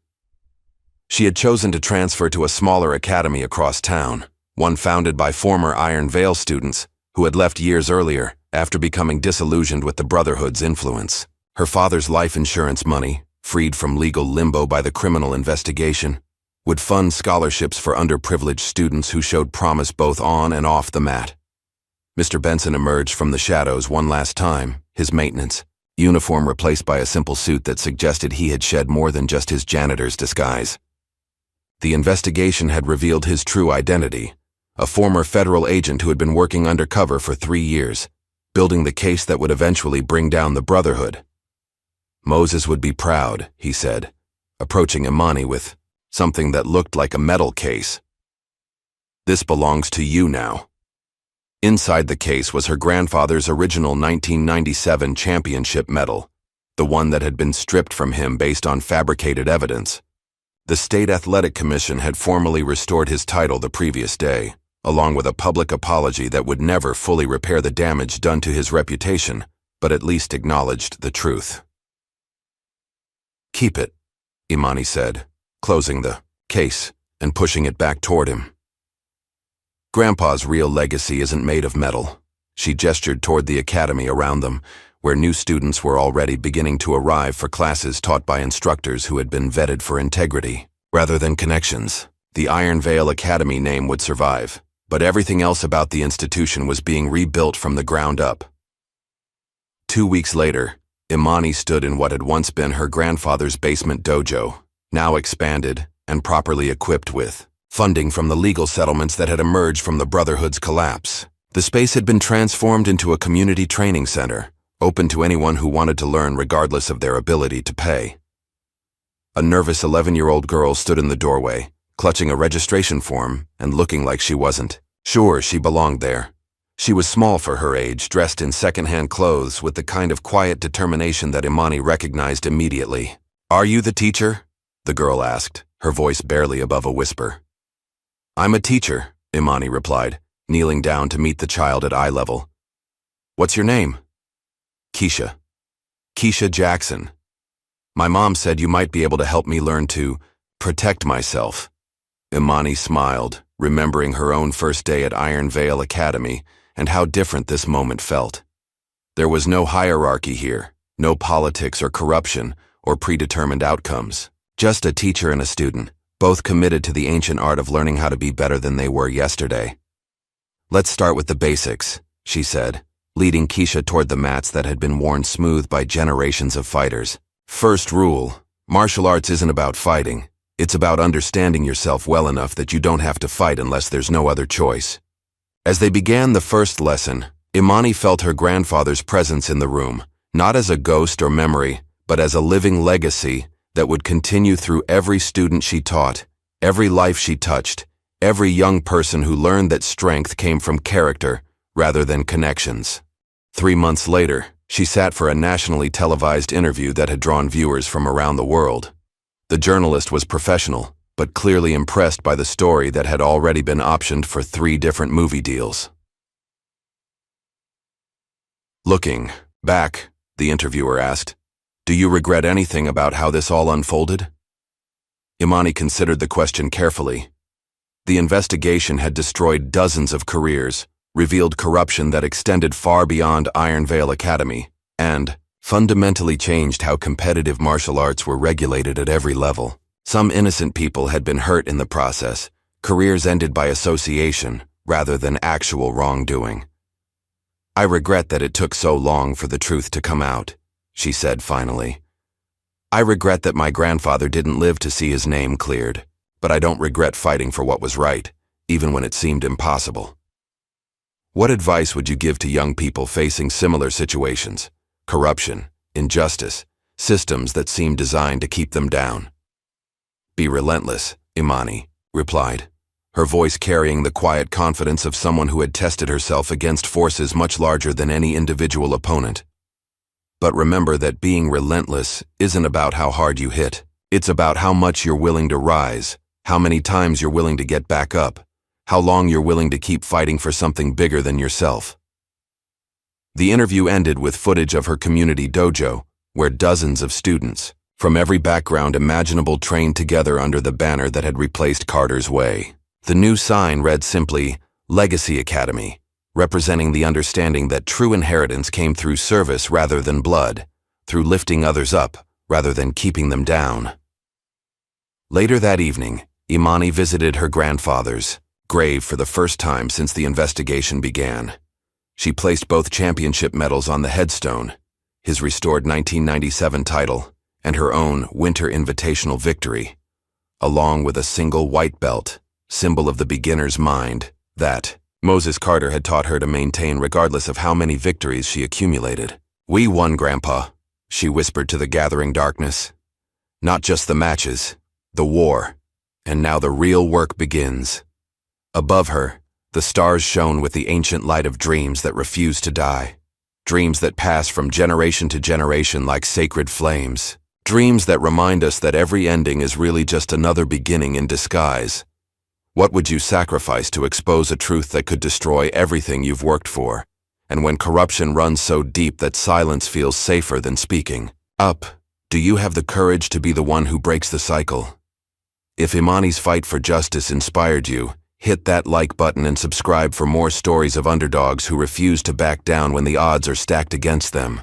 She had chosen to transfer to a smaller academy across town, one founded by former Iron Veil students who had left years earlier after becoming disillusioned with the Brotherhood's influence. Her father's life insurance money, freed from legal limbo by the criminal investigation, would fund scholarships for underprivileged students who showed promise both on and off the mat. Mr. Benson emerged from the shadows one last time, his maintenance uniform replaced by a simple suit that suggested he had shed more than just his janitor's disguise. The investigation had revealed his true identity, a former federal agent who had been working undercover for 3 years, building the case that would eventually bring down the Brotherhood. Moses would be proud, he said, approaching Imani with something that looked like a metal case. This belongs to you now. Inside the case was her grandfather's original 1997 championship medal, the one that had been stripped from him based on fabricated evidence. The State Athletic Commission had formally restored his title the previous day, along with a public apology that would never fully repair the damage done to his reputation, but at least acknowledged the truth. "Keep it," Imani said, closing the case and pushing it back toward him. "Grandpa's real legacy isn't made of metal." She gestured toward the academy around them, where new students were already beginning to arrive for classes taught by instructors who had been vetted for integrity, rather than connections. The Iron Veil Academy name would survive, but everything else about the institution was being rebuilt from the ground up. 2 weeks later, Imani stood in what had once been her grandfather's basement dojo, now expanded and properly equipped with funding from the legal settlements that had emerged from the Brotherhood's collapse. The space had been transformed into a community training center, open to anyone who wanted to learn regardless of their ability to pay. A nervous 11-year-old girl stood in the doorway, clutching a registration form and looking like she wasn't sure she belonged there. She was small for her age, dressed in second-hand clothes with the kind of quiet determination that Imani recognized immediately. "Are you the teacher?" the girl asked, her voice barely above a whisper. "I'm a teacher," Imani replied, kneeling down to meet the child at eye level. "What's your name?" "Keisha. Keisha Jackson. My mom said you might be able to help me learn to protect myself." Imani smiled, remembering her own first day at Iron Veil Academy and how different this moment felt. There was no hierarchy here, no politics or corruption or predetermined outcomes, just a teacher and a student, both committed to the ancient art of learning how to be better than they were yesterday. "Let's start with the basics," she said, leading Keisha toward the mats that had been worn smooth by generations of fighters. "First rule, martial arts isn't about fighting. It's about understanding yourself well enough that you don't have to fight unless there's no other choice." As they began the first lesson, Imani felt her grandfather's presence in the room, not as a ghost or memory, but as a living legacy that would continue through every student she taught, every life she touched, every young person who learned that strength came from character rather than connections. 3 months later, she sat for a nationally televised interview that had drawn viewers from around the world. The journalist was professional, but clearly impressed by the story that had already been optioned for 3 different movie deals. "Looking back," the interviewer asked, "do you regret anything about how this all unfolded?" Imani considered the question carefully. The investigation had destroyed dozens of careers, revealed corruption that extended far beyond Iron Veil Academy, and fundamentally changed how competitive martial arts were regulated at every level. Some innocent people had been hurt in the process, careers ended by association rather than actual wrongdoing. "I regret that it took so long for the truth to come out," she said finally. "I regret that my grandfather didn't live to see his name cleared, but I don't regret fighting for what was right, even when it seemed impossible." What advice would you give to young people facing similar situations? Corruption, injustice, systems that seem designed to keep them down. "Be relentless," Imani replied, her voice carrying the quiet confidence of someone who had tested herself against forces much larger than any individual opponent. "But remember that being relentless isn't about how hard you hit. It's about how much you're willing to rise, how many times you're willing to get back up, how long you're willing to keep fighting for something bigger than yourself." The interview ended with footage of her community dojo, where dozens of students, from every background imaginable trained together under the banner that had replaced Carter's Way. The new sign read simply, Legacy Academy, representing the understanding that true inheritance came through service rather than blood, through lifting others up rather than keeping them down. Later that evening, Imani visited her grandfather's grave for the first time since the investigation began. She placed both championship medals on the headstone, his restored 1997 title, and her own Winter Invitational victory, along with a single white belt, symbol of the beginner's mind, that Moses Carter had taught her to maintain regardless of how many victories she accumulated. "We won, Grandpa," she whispered to the gathering darkness. "Not just the matches, the war, and now the real work begins." Above her, the stars shone with the ancient light of dreams that refuse to die. Dreams that pass from generation to generation like sacred flames. Dreams that remind us that every ending is really just another beginning in disguise. What would you sacrifice to expose a truth that could destroy everything you've worked for? And when corruption runs so deep that silence feels safer than speaking? Up, do you have the courage to be the one who breaks the cycle? If Imani's fight for justice inspired you, hit that like button and subscribe for more stories of underdogs who refuse to back down when the odds are stacked against them.